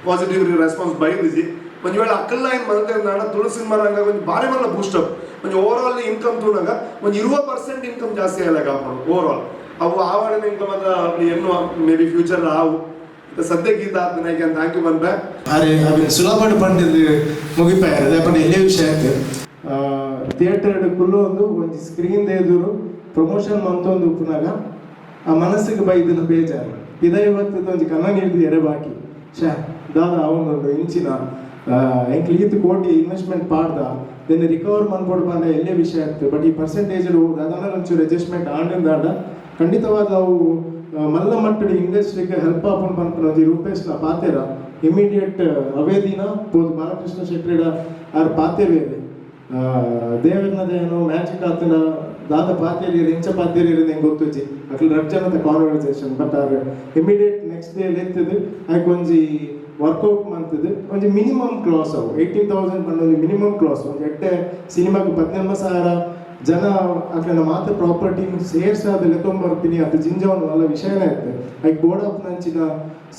ಪಾಸಿಟಿವ್ ರೆಸ್ಪಾನ್ಸ್ ಬೈದಿಸಿ ಒಂದು ವೇಳೆ ಅಕ್ಕಲ್ಲ ಏನು ಮಲ್ತೆ ನಾಡ ತುಳು ಸಿನಿಮಾ ರಂಗ ಒಂದು ಭಾರಿ ಮಲ್ಲ ಬೂಸ್ಟಪ್ ಒಂದು ಓವರ್ ಆಲ್ ಇನ್ಕಮ್ ತೂನಾಗ ಒಂದು 20% ಇನ್ಕಮ್ ಜಾಸ್ತಿ ಆಗಲ್ಲ ಕಾಪಡು ಓವರ್ ಆಲ್ ಅವು ಆವರಣ ಇನ್ಕಮ್ ಅಂತ ಎನ್ನು ಮೇ ಬಿ ಫ್ಯೂಚರ್ ಆವು ಸದ್ಯ ಗೀತ ಆತನಾಗಿ ಅಂತ ಥ್ಯಾಂಕ್ ಯು ಬಂದೆ ಅರೆ ಅవి ಸುಲಭ ಪಂಡಿದ್ದು ಮುಗಿಪಾಯ ಅದೇ ಎಲ್ಲೇ ವಿಷಯ ಥಿಯೇಟರ್ ಕುಲ್ಲು ಒಂದು ಸ್ಕ್ರೀನ್ ಎದುರು ಪ್ರಮೋಷನ್ ಮಂತೊಂದು ಉಪ್ಪುನಾಗ ಆ ಮನಸ್ಸಿಗೆ ಬೈದನ ಬೇಜಾರು ಇದ ಇವತ್ತು ಒಂದು ಕನ್ನ ನೀಡಿದ ಎರೆ ಬಾಕಿ ಶಾ ದಾದ ಅವನೊಂದು ಇಂಚಿನ ಎಂಕ್ಲಿ ಕೋಟಿ ಇನ್ವೆಸ್ಟ್ಮೆಂಟ್ ಪಾಡ್ದ ದೆನ್ ರಿಕವರ್ ಮಾಡ್ಕೊಂಡು ಬಂದ ಎಲ್ಲೇ ವಿಷಯ ಆಗ್ತದೆ ಬಟ್ ಈ ಪರ್ಸೆಂಟೇಜ್ ಅದನ್ನ ಒಂಚೂರು ಅಡ್ಜಸ್ಟ್ಮೆಂಟ್ ಆಂಡಿಂದಾಡ ಖಂಡಿತವಾದ ಅವು ಮಲ್ಲ ಮಟ್ಟದ ಇಂಡಸ್ಟ್ರಿಗೆ ಹೆಲ್ಪ್ ಆಪನ್ ಪಂಪನೊಂದು ರೂಪೇಶ್ನ ಪಾತೆರ ಇಮಿಡಿಯೇಟ್ ಅವೇದಿನ ಪೋದು ಬಾಲಕೃಷ್ಣ ಶೆಟ್ಟಿಡ ಆರ್ ಪಾತೆರೇ ದೇವರನದೇನೋ ಮ್ಯಾಜಿಕ್ ಆತನ ದಾದ ಪಾತೇರಿ ಇಂಚ ಪಾತೇರಿ ಹೆಂಗೆ ಗೊತ್ತುಜಿ ಅಕ್ಲ ರಬ್ಜನದ ಕಾನ್ವರ್ಸೇಷನ್ ಬಟ್ ಆರ್ ಇಮಿಡಿಯೇಟ್ ನೆಕ್ಸ್ಟ್ ಡೇ ಎತ್ತದು ಅದಕ್ಕೆ ಒಂಜಿ ವರ್ಕೌಟ್ ಮಾಡ್ತದೆ ಒಂದು ಮಿನಿಮಮ್ ಕ್ಲಾಸ್ ಅವು 18,000 ಪಂಡ ಮಿನಿಮಮ್ ಕ್ಲಾಸ್ ಒಂದು ಎಟ್ಟೆ ಸಿನಿಮಾಗೆ 19,000 ಜನ ಅಕ್ಲ ಮಾತ್ರ ಪ್ರಾಪರ್ಟಿ ಸೇರ್ಸಾದ ಲೆಕ್ಕೊಂಬರ್ತೀನಿ ಅದು ಜಿಂಜವನ್ ಒಳ್ಳೆ ವಿಷಯನೇ ಇರ್ತದೆ ಅದಕ್ಕೆ ಬೋರ್ಡ್ ಆಫ್ ನಂಚಿನ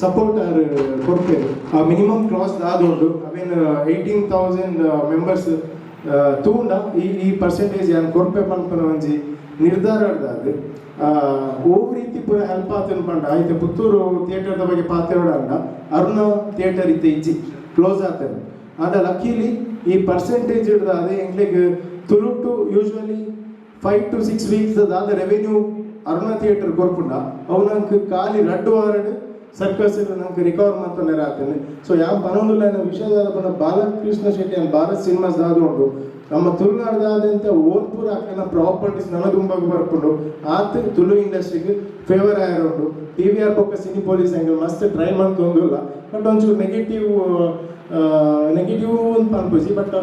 ಸಪೋರ್ಟ್ ಆರ್ ಕೊಡ್ತೇವೆ ಆ ಮಿನಿಮಮ್ ಕ್ಲಾಸ್ ಆದೊಂದು ಅವೇನು 18,000 ಮೆಂಬರ್ಸ್ ತೂಂಡ ಈ ಪರ್ಸೆಂಟೇಜ್ ಏನು ಕೊರ್ಪೆ ಪಂಪನ ಒಂಜಿ ನಿರ್ಧಾರ ಅದು ಓವ್ ರೀತಿ ಪೂರ ಹೆಲ್ಪ್ ಆತನ ಪಂಡ ಆಯ್ತು ಪುತ್ತೂರು ಥಿಯೇಟರ್ದ ಬಗ್ಗೆ ಪಾತ್ರೋಡ ಅಂಡ ಅರುಣ ಥಿಯೇಟರ್ ಇತ್ತೆ ಇಜ್ಜಿ ಕ್ಲೋಸ್ ಆತನು ಆದ ಲಕ್ಕೀಲಿ ಈ ಪರ್ಸೆಂಟೇಜ್ ಹಿಡ್ದ ಅದೇ ಎಂಗ್ಲಿಗೆ Tulu to usually 5 to 6 weeks ಆದ ರೆವೆನ್ಯೂ ಅರುಣ ಥಿಯೇಟರ್ ಕೊರ್ಪುಂಡ ಅವನಂಗೆ ಖಾಲಿ 2 ವಾರಡ್ ಸರ್ಕಸ್ ನಂಗೆ ರಿಕವರ್ ಮಾಡ್ತಾನೆ ಆತನೆ ಸೊ ಯಾವ ಪನೊಂದುಲ್ಲ ವಿಷಯದ ಪಂಡ ಬಾಲಕೃಷ್ಣ ಶೆಟ್ಟಿ ಅಂತ ಭಾರತ್ ಸಿನಿಮಾಸ್ ದಾದು ನಮ್ಮ ತುಳುನಾಡ್ದಾದಂಥ ಓದ್ಪುರ ಹಾಕಿನ ಪ್ರಾಪರ್ಟೀಸ್ ನನ್ನ ತುಂಬಾಗ ಬರ್ಕೊಂಡು ಆತ ತುಳು ಇಂಡಸ್ಟ್ರಿಗೆ ಫೇವರ್ ಆಗಿರೋದು PVR ಪಕ್ಕ ಸಿನಿ ಪೊಲೀಸ್ ಹಂಗೆ ಮಸ್ತ್ ಟ್ರೈ ಮಾಡ್ತೊಂದಿಲ್ಲ ಬಟ್ ಒಂಚೂರು ನೆಗೆಟಿವ್ ಅಂತ ಅನ್ಕೋಸಿ ಬಟ್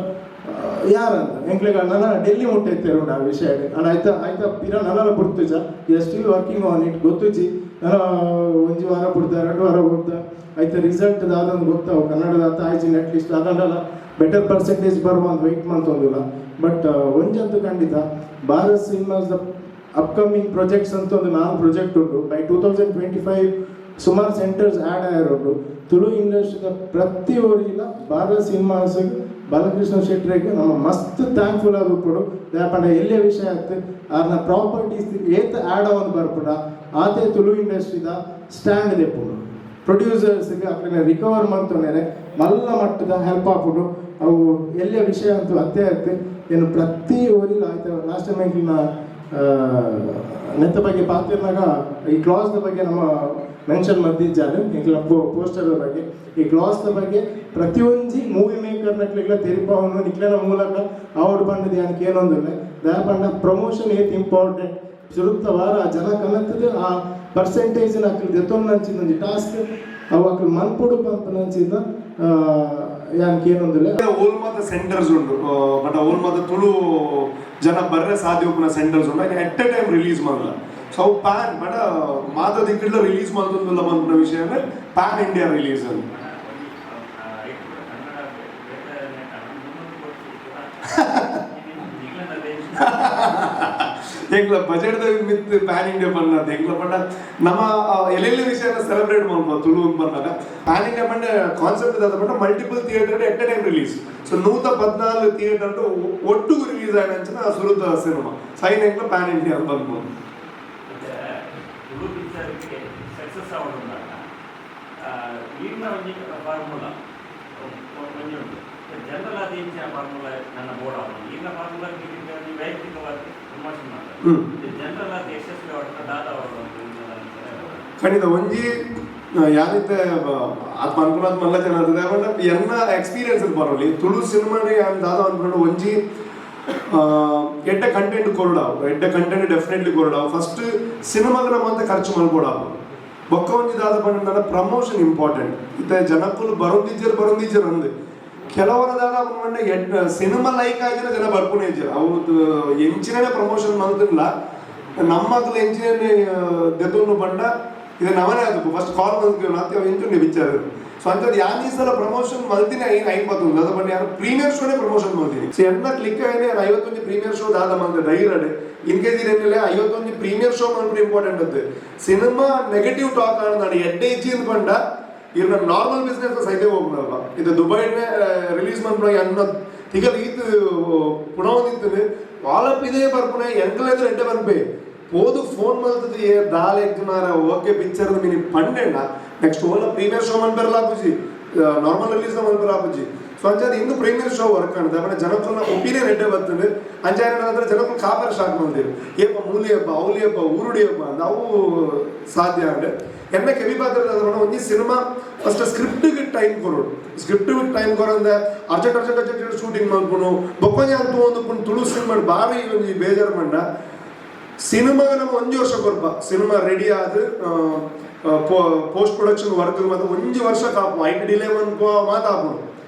ಯಾರಂತ ಎಂಕ್ಲೆಗ ನನ್ನ ಡೆಲ್ಲಿ ಮುಟ್ಟೈತೆ ಆ ವಿಷಯ ಅಣ್ಣ ಆಯ್ತಾ ಪಿರ ನನ್ನ ಬಿಡ್ತುಜ ಸ್ಟಿಲ್ ವರ್ಕಿಂಗ್ ಆನ್ ಇಟ್ ಗೊತ್ತುಜಿ ನಾನು ಒಂದು ವಾರ ಬಿಡ್ತಾ 2 ವಾರ ಬಿಡ್ತಾ ಆಯ್ತಾ ರಿಸಲ್ಟ್ ಅದೊಂದು ಗೊತ್ತಾವು ಕನ್ನಡದ ಆಯ್ತು ನೆಟ್ ಲಿಸ್ಟ್ ಅದನ್ನೆಲ್ಲ ಬೆಟರ್ ಪರ್ಸೆಂಟೇಜ್ ಬರುವ ಒಂದು ವೆಯ್ಟ್ ಮಾಡ್ತೊಂದಿಲ್ಲ ಬಟ್ ಒಂದಂತೂ ಖಂಡಿತ ಭಾರತ್ ಸಿನಿಮಾಸ್ ಅಪ್ಕಮಿಂಗ್ ಪ್ರಾಜೆಕ್ಟ್ಸ್ ಅಂತ ಒಂದು 4 ಪ್ರಾಜೆಕ್ಟ್ ಉಂಟು ಬೈ 2025 ಸುಮಾರು ಸೆಂಟರ್ಸ್ ಆ್ಯಡ್ ಆಗಿರೋದು ತುಳು ಇಂಡಸ್ಟ್ರಿದ ಪ್ರತಿಯೊಬ್ಬರಿಗಿಲ್ಲ ಭಾರತ್ ಸಿನಿಮಾಸ್ ಬಾಲಕೃಷ್ಣ ಶೆಟ್ಟಿಗೆ ನಮ್ಮ ಮಸ್ತ್ ಥ್ಯಾಂಕ್ಫುಲ್ ಆಗಿ ಕೊಡು ಯಾಕಂಡ ಎಲ್ಲೇ ವಿಷಯ ಆಗ್ತದೆ ಅದನ್ನ ಪ್ರಾಪರ್ಟೀಸ್ ಏತ ಆ್ಯಡ್ ಆಗೋದು ಬರ್ಬಿಡ ಆತೆ ತುಳು ಇಂಡಸ್ಟ್ರಿದ ಸ್ಟ್ಯಾಂಡ್ ದೆಪ್ಪುಡು ಪ್ರೊಡ್ಯೂಸರ್ಸ್ಗೆ ಅక్కడ ರಿಕವರ್ ಮಾಡ್ತಾನೆ ಮಲ್ಲ ಮಟ್ಟದ ಹೆಲ್ಪ್ ಆಗ್ಬಿಟ್ಟು ಅವು ಎಲ್ಲೇ ವಿಷಯ ಅಂತೂ ಅತ್ತೆ ಆಗ್ತದೆ ಏನು ಪ್ರತಿ ಊರಿಲ್ಲ ಆಯ್ತು ಲಾಸ್ಟ್ ಟೈಮ್ ನೆತ್ತ ಬಗ್ಗೆ ಪಾತಿರ್ನಾಗ ಈ ಕ್ಲಾಸ್ದ ಬಗ್ಗೆ ನಮ್ಮ ಮೆನ್ಷನ್ ಮಾಡ್ತಿದ್ದಾರೆ ಇಂಕ್ಲ ಪೋಸ್ಟರ್ ಬಗ್ಗೆ ಈ ಕ್ಲಾಸ್ದ ಬಗ್ಗೆ ಪ್ರತಿಯೊಂದು ಮೂವಿ ಮೇಕರ್ನಕ್ಲೆಲ್ಲ ತೆರಿಪವನ್ನು ನಿಕ್ಲೆನ ಮೂಲಕ ಅವಾರ್ಡ್ ಬಂಡದ ಯಾನಕ್ಕೆ ಏನೊಂದಿಲ್ಲ ದಯ ಬಂಡ ಪ್ರಮೋಷನ್ ಏತ್ ಇಂಪಾರ್ಟೆಂಟ್ ಸುರುತ್ತ ವಾರ ಜನ ಕನ್ನತ್ತದು ಆ ಪರ್ಸೆಂಟೇಜ್ ಅಕ್ಲು ದೆತ್ತೊಂದು ನಂಚಿದ ಒಂದು ಟಾಸ್ಕ್ ಅವು ಅಕ್ಲು ಮನ್ಪುಡು ಪಂಪ ನಂಚಿದ ಯಾನಕ್ಕೆ ಏನೊಂದಿಲ್ಲ ಓಲ್ಮಾದ ಸೆಂಟರ್ಸ್ ಉಂಟು ಬಟ್ ಓಲ್ಮಾದ ತುಳು ಜನ ಬರ್ರೆ ಸಾಧ್ಯ ಉಪ್ಪುನ ಸೆಂಟರ್ಸ್ ಉಂಟು ಎಟ್ ಎ ಟೈಮ್ ರಿಲೀಸ್ ಮಾಡಲ್ಲ ಸೊ ಅವು ಪ್ಯಾನ್ ಬಟ್ ಮಾತದ ಇಕ್ಕಡ್ಲ ರಿಲೀಸ್ ಮಾಡ್ತಂದಿಲ್ಲ ಬಂದ ವಿಷಯ ಅಂದ್ರೆ ಪ್ಯಾನ್ ಇಂಡಿಯಾ ರಿಲೀಸ್ ಅಂತ ಎಂಗ್ಲ ಬಜೆಟ್ ಮಿತ್ ಪ್ಯಾನ್ ಇಂಡಿಯಾ ಬಂದ ಎಂಗ್ಲ ಪಂಡ ನಮ್ಮ ಎಲ್ಲೆಲ್ಲಿ ವಿಷಯನ ಸೆಲೆಬ್ರೇಟ್ ಮಾಡ್ಬೋದು ತುಳು ಬಂದಾಗ ಪ್ಯಾನ್ ಇಂಡಿಯಾ ಪಂಡ ಕಾನ್ಸೆಪ್ಟ್ ಅದ ಪಂಡ multiple theatre at a time release so 114 theatre ಒಟ್ಟು ರಿಲೀಸ್ ಆಯ್ತು ಸುರುತ ಸಿನಿಮಾ ಸೈನ್ ಎಂಗ್ಲ ಪ್ಯಾನ್ ಇಂಡಿಯಾ ಬಂದ್ಬೋದು ತುಳು ಪಿಕ್ಚರ್ಗೆ ಸಕ್ಸಸ್ ಆಗೋದಾಗ ಈಗಿನ ಒಂದು ಫಾರ್ಮುಲಾ ಒಂದುಂಟು ಜನರಲ್ ಅದು ಹೆಚ್ಚಿನ ಫಾರ್ಮುಲಾ ನನ್ನ ಬೋರ್ಡ್ ಆಗೋದು ಈಗಿನ ಫಾರ್ಮುಲಾ ವೈಯಕ್ತಿಕವಾಗಿ ಪ್ರಮೋಷನ್ ಮಾಡ್ತಾರೆ ಜನರಲ್ ಅದು ಯಶಸ್ವಿ ಆಗೋದು ದಾದ ಖಂಡಿತ ಒಂಜಿ ಯಾನಿತ್ತೆ ಅದು ಅನ್ಕೊಂಡ್ ಮಲ್ಲ ಜನ ಅದ ಎನ್ನ ಎಕ್ಸ್ಪೀರಿಯನ್ಸ್ ಬರೋಲಿ ತುಳು ಸಿನಿಮಾಗೆ ದಾದ ಅನ್ಕೊಂಡು ಒಂಜಿ ಎಡ್ಡ ಕಂಟೆಂಟ್ ಕೊರಡಾವು ಎಡ್ಡ ಕಂಟೆಂಟ್ ಡೆಫಿನೆಟ್ಲಿ ಕೊರಡಾವು ಫಸ್ಟ್ ಸಿನಿಮಾಗ ನಮ್ಮಂತ ಖರ್ಚು ಮಾಡ್ಕೊಡಾವು ಬೊಕ್ಕ ಒಂಜಿ ದಾದ ಪಂಡ ಪ್ರಮೋಷನ್ ಇಂಪಾರ್ಟೆಂಟ್ ಇತ್ತೆ ಜನಕ್ಕೂ ಬರೊಂದಿಜ್ಜರ್ ಅಂದು ಕೆಲವರದಾಗ ಮಂಡ ಸಿನಿಮಾ ಲೈಕ್ ಆಗಿದ್ರೆ ಜನ ಬರ್ಪುನೇ ಇಜ್ಜರು ಅವ್ರದ್ದು ಎಂಚಿನೇ ಪ್ರಮೋಷನ್ ಮಾಡ್ತಿಲ್ಲ ನಮ್ಮದು ಎಂಚಿನೇ ದೆತ್ತೊಂದು ಬಂಡ ಇದು ನವನೇ ಅದು ಫಸ್ಟ್ ಕಾಲ್ ಬಂದು ನಾತೆ ಎಂಚು ವಿಚಾರ ಸೊ ಅಂಥದ್ದು ಯಾನಿ ಸಲ ಪ್ರಮೋಷನ್ ಮಲ್ತೀನಿ 50 ಅದು ಬಂದು ಯಾರು ಪ್ರೀಮಿಯರ್ ಶೋನೇ ಪ್ರಮೋಷನ್ ಮಾಡ್ತೀನಿ ಸೊ ಎಲ್ಲ ಕ್ಲಿಕ್ ಆಗಿದೆ 51 ಪ್ರೀಮಿಯರ್ ಶೋ ದಾದ ಮಂದ ಡೈರಡೆ ಇನ್ಕೇಸ್ ಇರೇನಿಲ್ಲ 51 ಪ್ರೀಮಿಯರ್ ಶೋ ಮಾಡ್ಬಿಟ್ಟು ಇಂಪಾರ್ಟೆಂಟ್ ಅದು ಸಿನಿಮಾ ನೆಗೆಟಿವ್ ಟಾಕ್ ಆಡಿದಾಡಿ ಎಡ್ಡೆ ಇಚ್ಚಿಂದ ಬಂಡ ಇವ್ರನ್ನ ನಾರ್ಮಲ್ ಬಿಸ್ನೆಸ್ ಸೈತೆ ಹೋಗ್ನಲ್ವ ಇದು ದುಬೈನೇ ರಿಲೀಸ್ ಮಾಡ್ಬಿಡೋ ಅನ್ನೋ ತಿಗಲ್ ಈತು ಪುಣವದಿತ್ತು ವಾಲಪ್ ಇದೇ ಬರ್ಪುಣೆ ಎಂಕಲೆದ್ರೆ ಎಡ್ಡೆ ಬರ್ಬೇ పోదు ఫోన్ మల్తది ఏ దాల్ ఎక్కినారా ఓకే పిక్చర్ మిని పండేనా నెక్స్ట్ ఓల ప్రీమియర్ షో ಮನ್ ಬರಲಾಪುಜಿ ನಾರ್ಮಲ್ ರಿಲೀಸ್ ಮನ್ ಬರಲಾಪುಜಿ ಸೊ ಅಂಜಾದ ಇಂದು ಪ್ರೀಮಿಯರ್ ಶೋ ವರ್ಕ್ ಕಾಣ್ತದೆ ಆಮೇಲೆ ಜನಕ್ಕನ್ನ ಒಪಿನಿಯನ್ ಎಡ್ಡೆ ಬರ್ತದೆ ಅಂಜಾರ ಅಂದ್ರೆ ಜನಕ್ಕನ್ನ ಕಾಪರ್ ಸ್ಟಾರ್ಟ್ ಮಾಡ್ತೀವಿ ಏಪ ಮೂಲಿಯಪ್ಪ ಔಲಿಯಪ್ಪ ಊರುಡಿಯಪ್ಪ ನಾವು ಸಾಧ್ಯ ಅಂದ್ರೆ ಎನ್ನ ಕೆವಿ ಪಾತ್ರದ ಅದನ್ನ ಒಂದು ಸಿನಿಮಾ ಫಸ್ಟ್ ಸ್ಕ್ರಿಪ್ಟ್ಗೆ ಟೈಮ್ ಕೊರೋಡು ಸ್ಕ್ರಿಪ್ಟ್ಗೆ ಟೈಮ್ ಕೊರಂದ ಅರ್ಜೆಂಟ್ ಶೂಟಿಂಗ್ ಮಾಡ್ಕೊನು ಬೊಕ್ಕೊಂಜೆ ಅಂತ ಒಂದು ತುಳು ಸಿನಿಮಾ ಬಾರಿ ಒಂದು ಬೇಜಾರು ಮಂಡ ಸಿನಿಮಾಗ ನಮ್ಮ 1 ವರ್ಷ ಕೊರ್ಪ ಸಿನಿಮಾ ರೆಡಿ ಆದ ಪೋಸ್ಟ್ ಪ್ರೊಡಕ್ಷನ್ ವರ್ಕ್ ಮತ್ತೆ 1 ವರ್ಷ ಕಾಪು ಐಟ್ ಡಿಲೇ ಒಂದು ಮಾತಾಪು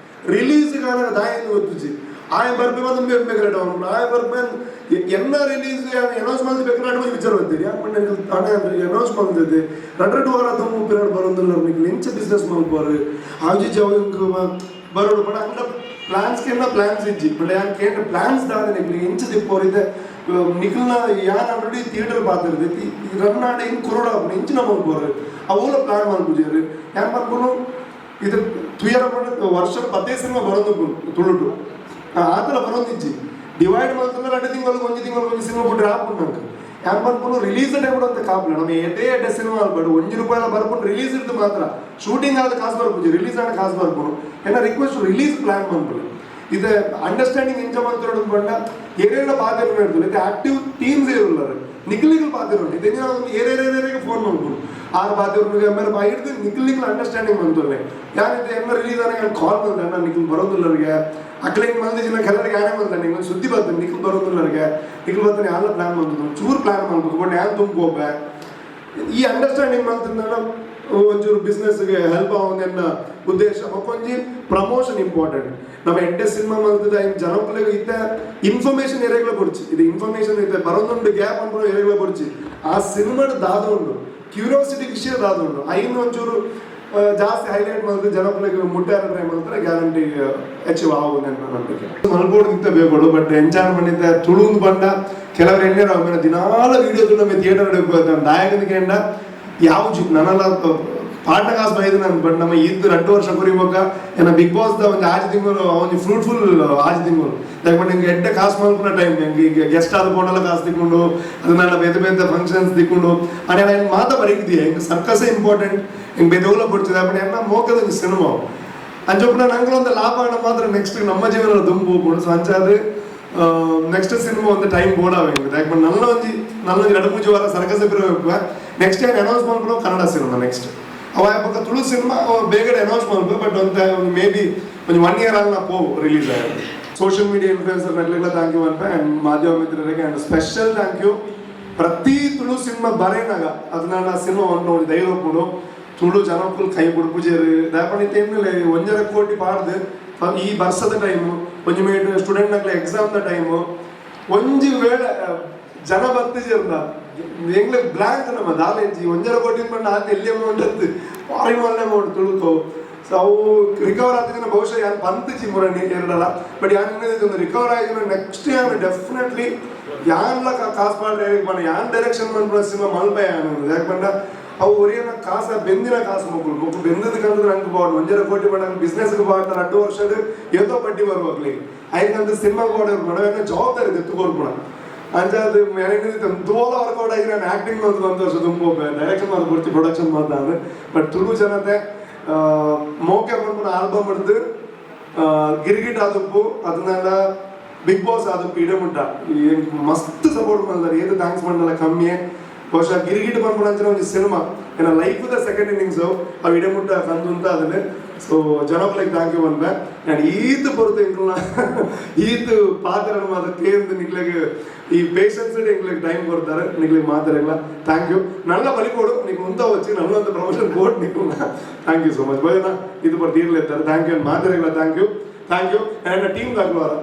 ರಿಲೀಸ್ ಗಾನ ದಾಯಂದು ಗೊತ್ತಿಜಿ ಆಯ್ ಬರ್ಬೆ ಒಂದು ಬೇಕಾರೆ ಅವನು ಆಯ್ ಬರ್ಬೆ ಎನ್ನ ರಿಲೀಸ್ ಅನೌನ್ಸ್ ಮಾಡಿದ ಬೇಕಾರೆ ಒಂದು ವಿಚಾರ ಬರ್ತೀರಿ ಯಾಕಂದ್ರೆ ತಾನೇ ಅನೌನ್ಸ್ ಮಾಡಿದ್ದೆ 2 ವಾರ ತುಂಬ ಪೀರಿಯಡ್ ಬರೋದಿಲ್ಲ ನಿಮಗೆ ಲಿಂಚ ಬಿಸ್ನೆಸ್ ಮಾಡ್ಬೋದು ಆಜಿ ಜಾವ ಬರೋಡು ಬಡ ಅಂಡ ಪ್ಲಾನ್ಸ್ ಕೆನ್ನ ಪ್ಲಾನ್ಸ್ ಇಜ್ಜಿ ಬಟ್ ಯಾನ್ ಕೇಂದ್ರ ಪ್ಲಾನ್ಸ್ ದಾದ ನಿಮಗೆ ಇಂಚ ದಿಪ್ಪೋರಿದೆ ನಿಖಲ್ನ ಯಾನ್ ಆಲ್ರೆಡಿ ಥಿಯೇಟರ್ ಪಾತಿರ್ದೈತಿ ರನ್ನಾಡ ಹಿಂಗೆ ಕುರುಡ ಇಂಚಿನ ಮಾಡ್ಬೋರು ಅವೆಲ್ಲ ಪ್ಲಾನ್ ಮಾಡ್ಬೋದ್ರಿ ಯಾನ್ ಮಾಡ್ಬೋದು ಇದು ತುಯರ ವರ್ಷ 15 ಸಿನಿಮಾ ಬರೋದು ತುಳುಟು ಆ ಥರ ಬರೋದಿಜ್ಜಿ ಡಿವೈಡ್ ಮಾಡ್ತಾರೆ 2 ತಿಂಗಳಿಗೆ 1 ತಿಂಗಳಿಗೆ 1 ಸಿನಿಮಾ ಬಿಟ್ರೆ ಹಾಕ್ಬಿಟ್ಟು ನಂಗೆ ಯಾನ್ ಮಾಡ್ಕೊಂಡು ರಿಲೀಸ್ ಟೈಮ್ ಅಂತ ಕಾಪಲ್ಲ ನಮ್ಮ ಎಡ್ಡೆ ಸಿನಿಮಾ ಅಲ್ಬೇಡು 1 ರೂಪಾಯಿ ಬರ್ಕೊಂಡು ರಿಲೀಸ್ ಇರ್ದು ಮಾತ್ರ ಶೂಟಿಂಗ್ ಆದ ಕಾಸು ಬರ್ಬೋದು ರಿಲೀಸ್ ಆದ ಕಾಸು ಬರ್ಬೋದು ಏನ ರಿಕ್ವೆಸ್ಟ್ ರಿಲೀಸ್ ಪ್ಲಾನ್ ಮಾಡ್ಬೋದು ಇದು ಅಂಡರ್ಸ್ಟ್ಯಾಂಡಿಂಗ್ ಇಂಚ ಮಾತಾಡೋದು ಬಂಡ ಏನೇನ ಪಾತ್ರ ಇರ್ತದೆ ಇದು ಆಕ್ಟಿವ್ ಟೀಮ್ಸ್ ಇರಲ್ಲ ನಿಖಿಲಿಗಳು ಪಾತ್ರ ಇದು ಏನೇನೇರಿಗೆ ಫೋನ್ ಮಾಡ್ಬೋದು 6 ಪಾತ್ರರಿಗೆ ಆಮೇಲೆ ಹಿಡಿದು ನಿಖಿಲಿಗಳು ಅಂಡರ್ಸ್ಟ್ಯಾಂಡಿಂಗ್ ಬಂತವ್ರೆ ಯಾನಿದೆ ಎಲ್ಲ ರಿಲೀಸ್ ಆದಾಗ ನಾನು ಕಾಲ್ ಮಾಡಿದೆ ನಾನು ನಿಖಿಲ್ ಬರೋದಿಲ್ಲರಿಗೆ ಅಕ್ಲಿಂಗ್ ಮಂದಿ ಜನ ಕೆಲವರಿಗೆ ಯಾರೇ ಮಾಡ್ತಾನೆ ನಿಮ್ಗೆ ಸುದ್ದಿ ಬರ್ತಾನೆ ನಿಖಿಲ್ ಬರೋದಿಲ್ಲರಿಗೆ ನಿಖಿಲ್ ಬರ್ತಾನೆ ಎಲ್ಲ ಪ್ಲಾನ್ ಮಾಡ್ಬೋದು ಚೂರು ಪ್ಲಾನ್ ಮಾಡ್ಬೇಕು ಬಟ್ ಯಾರು ತುಂಬ್ಕೋಬೆ ಈ ಅಂಡರ್ಸ್ಟ್ಯಾಂಡಿಂಗ್ ಮಾಡ್ತಿದ್ದ ಒಂಚೂರು ಬಿಸ್ನೆಸ್ಗೆ ಹೆಲ್ಪ್ ಆಗೋದನ್ನ ಉದ್ದೇಶ ಒಂಜಿ ಪ್ರಮೋಷನ್ ಇಂಪಾರ್ಟೆಂಟ್ ನಮ್ಮ ಎಡ್ಡೆ ಸಿನಿಮಾ ಮಾಡ್ತಿದ್ದ ಜನಗಳಿಗೆ ಇದ್ದ ಇನ್ಫಾರ್ಮೇಶನ್ ಎರೆಗಳ ಕೊಡ್ಚಿ ಇದು ಇನ್ಫಾರ್ಮೇಶನ್ ಇದೆ ಬರೋದೊಂದು ಗ್ಯಾಪ್ ಅನ್ಕೊಂಡು ಎರೆಗಳ ಕೊಡ್ಚಿ ಆ ಸಿನಿಮಾದ ದಾದ ಉಂಡು ಕ್ಯೂರಿಯಾಸಿಟಿ ವಿಷಯ ದಾದ ಉಂಡು ಐನು ಒಂಚೂರು ಜಾಸ್ತಿ ಹೈಲೈಟ್ ಮಾಡಿದ್ರೆ ಜನಗಳಿಗೆ ಮುಟ್ಟಾರ ಟ್ರೈ ಮಾಡ್ತಾರೆ ಗ್ಯಾರಂಟಿ ಅಚೀವ್ ಆಗೋದು ನನ್ನ ನಂಬಿಕೆ ಮಲ್ಬೋರ್ಡ್ ನಿಂತ ಬೇಗಳು ಬಟ್ ಎಂಜಾಯ್ ಮಾಡಿದ್ದ ತುಳುಂದು ಬಂಡ ಕೆಲವರು ಎಣ್ಣೆರ ಆಮೇಲೆ ದಿನಾಲ ವಿಡಿಯೋದು ನಮ್ಮ ಥಿಯೇಟರ್ ದಾಯಕನಿಗೆ ಎಂಡ ಯಾವ ನನ್ನೆಲ್ಲ ಪಾಠ ಕಾಸು ಬೈದು ನಾನು ಬಟ್ ನಮ್ಮ ಇದ್ದು 2 ವರ್ಷ ಕುರಿಬೇಕ ಏನ ಬಿಗ್ ಬಾಸ್ ದ ಒಂದು 6 ತಿಂಗಳು ಒಂದು ಫ್ರೂಟ್ಫುಲ್ 6 ತಿಂಗಳು ಯಾಕಂದ್ರೆ ನಿಂಗೆ ಎಡ್ಡೆ ಕಾಸು ಮಾಡ್ಕೊಂಡ ಟೈಮ್ ಹೆಂಗೆ ಈಗ ಗೆಸ್ಟ್ ಆದ ಬೋನೆಲ್ಲ ಕಾಸು ತಿಕ್ಕೊಂಡು ಅದನ್ನೆಲ್ಲ ಬೇರೆ ಫಂಕ್ಷನ್ಸ್ ತಿಕ್ಕೊಂಡು ಅಣ್ಣ ಏನು ಮಾತಾ ಬರೀತಿದ್ಯಾ ಹಿಂಗೆ ಸರ್ಕಸೇ ಇಂಪಾರ್ಟೆಂಟ್ ಹಿಂಗೆ ಬೆದೋಲ ಬಿಡ್ತಿದೆ ಅಪ್ಪ ಎಲ್ಲ ಮೋಕದ ಸಿನಿಮಾ ಅಂಜೊಪ್ಪನ ನಂಗೆ ಒಂದು ಲಾಭ ಹಣ ಮಾತ್ರ ನೆಕ್ಸ್ಟ್ ನಮ್ಮ ಜೀವನ ದುಂಬು ಬಿಡು ಸೊ ಅಂಚಾದ್ರೆ ನೆಕ್ಸ್ಟ್ ಸಿನಿಮಾ ಒಂದು ಟೈಮ್ ಬೋಡಾವೆ ಯಾಕಂದ್ರೆ ನನ್ನ 2-3 ವಾರ ಸರ್ಕಸ್ ಇರಬೇಕು ನೆಕ್ಸ್ಟ್ ಏನು ಅನೌನ್ಸ್ ಮಾಡ್ಕೊಂಡು ಕನ್ನಡ ಸಿನಿಮಾ ನೆಕ್ಸ್ಟ್ ಅವ ಪಕ್ಕ ತುಳು ಸಿನಿಮಾ ಬೇಗಡೆ ಅನೌನ್ಸ್ ಮಾಡ್ಬೇಕು ಬಟ್ ಒಂದು ಮೇ ಬಿ ಒಂದು 1 ಇಯರ್ ಅಲ್ಲಿ ನಾವು ರಿಲೀಸ್ ಆಗಿದೆ ಸೋಷಿಯಲ್ ಮೀಡಿಯಾ ಇನ್ಫ್ಲೂಯೆನ್ಸರ್ ನಗಲೆಲ್ಲ ಥ್ಯಾಂಕ್ ಯು ಅಂತ ಆ್ಯಂಡ್ ಮಾಧ್ಯಮ ಮಿತ್ರರಿಗೆ ಆ್ಯಂಡ್ ಸ್ಪೆಷಲ್ ಥ್ಯಾಂಕ್ ಯು ಪ್ರತಿ ತುಳು ಸಿನಿಮಾ ಬರೇನಾಗ ಅದನ್ನ ಸಿನಿಮಾ ಒಂದು ಧೈರ್ಯ ಕೊಡು ತುಳು ಜನಕ್ಕೂ ಕೈ ಬಿಡ್ಪುಜೇರು ದಾಪಣಿತ ಏನಿಲ್ಲ 1.5 ಕೋಟಿ ಪಾಡ್ದು ಈ ವರ್ಷದ ಟೈಮು ಒಂದು ಮೇಟ್ ಸ್ಟೂಡೆಂಟ್ ನಗಲ ಎಕ್ಸಾಮ್ದ ಟೈಮು ಒಂಜಿ ವೇಳೆ ಜನ ಬರ್ತಿಜೀರ್ನ ಎಂಗ್ಲೆ ಬ್ಲಾಂಕ್ ನಮ್ಮ ದಾಲೇಜಿ 1.5 ಕೋಟಿ ಪಂಡ ಆತ ಎಲ್ಲಿ ಅಮೌಂಟ್ ಅಂತ ಫಾರಿನ್ ಒಳ್ಳೆ ಅಮೌಂಟ್ ತುಳುಕೋ ಸೊ ಅವು ರಿಕವರ್ ಆದ ಬಹುಶಃ ಯಾರು ಬಂತಿಜಿ ಮುರಣಿ ಎರಡಲ್ಲ ಬಟ್ ಯಾರು ರಿಕವರ್ ಆಗಿ ನೆಕ್ಸ್ಟ್ ಯಾರು ಡೆಫಿನೆಟ್ಲಿ ಯಾನ್ಲ ಕಾಸು ಮಾಡ್ರೆ ಯಾನ್ ಡೈರೆಕ್ಷನ್ ಮಾಡ್ಬಿಡ ಸಿನಿಮಾ ಮಲ್ಪೆ ಯಾಕಂದ್ರೆ ಅವು ಒರಿಯನ ಕಾಸ ಬೆಂದಿನ ಕಾಸು ಮಕ್ಕಳು ಬೆಂದದಕ್ಕಂದ್ರೆ ನಂಗೆ ಬಾಡ್ 1.5 ಕೋಟಿ ಪಂಡ ಬಿಸ್ನೆಸ್ಗೆ ಬಾಡ್ತಾರೆ 2 ವರ್ಷದ ಏತೋ ಬಡ್ಡಿ ಬರ್ಬೇಕ್ಲಿ ಐಕಂದ್ರೆ ಸಿನಿಮಾ ಬಾಡೋರು ಮಾಡೋಣ ಜವಾಬ್ದಾರಿ ಎತ್ತುಕೊಡ್ಬಿಡ ಅಂಜಾದು ಮ್ಯಾನೇಜ್ ತೋಲ ವರ್ಕೌಟ್ ಆಗಿ ನಾನು ಆ್ಯಕ್ಟಿಂಗ್ ಒಂದು 1 ವರ್ಷ ತುಂಬ ಡೈರೆಕ್ಷನ್ ಮಾಡ್ಬಿಡ್ತೀವಿ ಪ್ರೊಡಕ್ಷನ್ ಮಾಡ್ತಾರೆ ಬಟ್ ತುಳು ಜನತೆ ಮೋಕೆ ಮಾಡ್ಕೊಂಡು ಆಲ್ಬಮ್ ಹಿಡಿದು ಗಿರಿಗಿಟ್ ಆದಪ್ಪು ಅದನ್ನೆಲ್ಲ ಬಿಗ್ ಬಾಸ್ ಆದಪ್ಪು ಇಡಮುಟ್ಟ ಮಸ್ತ್ ಸಪೋರ್ಟ್ ಮಾಡಿದಾರೆ ಏದು ಥ್ಯಾಂಕ್ಸ್ ಮಾಡಲ್ಲ ಕಮ್ಮಿ ಬಹುಶಃ ಗಿರಿಗಿಟ್ ಬಂದ್ಬಿಡ ಒಂದು ಸಿನಿಮಾ ಏನ ಲೈಫ್ದ ಸೆಕೆಂಡ್ ಇನ್ನಿಂಗ್ಸು ಅವು ಇಡಮುಟ್ಟ ಕಂದು ಅಂತ ಅದನ್ನೇ ಸೊ ಜನಗಳಿಗೆ ಥ್ಯಾಂಕ್ ಯು ಬಂದೆ ನಾನು ಈತು ಬರುತ್ತೆ ಇಂಕ್ಲ ಈತು ಪಾತ್ರ ಮಾತ್ರ ಕೇಂದ್ರ ನಿಗ್ಲಿಗೆ ಈ ಪೇಷನ್ಸ್ ನಿಗ್ಲಿಗೆ ಟೈಮ್ ಕೊಡ್ತಾರೆ ನಿಗ್ಲಿಗೆ ಮಾತಾಡಲ್ಲ ಥ್ಯಾಂಕ್ ಯು ನನ್ನ ಬಲಿಕೊಡು ನೀವು ಮುಂದೆ వచ్చి ನನ್ನೊಂದು ಪ್ರಮೋಷನ್ ಕೋಡ್ ನೀವು ಥ್ಯಾಂಕ್ ಯು ಸೊ ಮಚ್ ಭಯನ ಇದು ಬರ್ತೀರ್ಲಿರ್ತಾರೆ ಥ್ಯಾಂಕ್ ಯು ಮಾತಾಡಲ್ಲ ಥ್ಯಾಂಕ್ ಯು ನನ್ನ ಟೀಮ್ ಆಗ್ಲವಾರ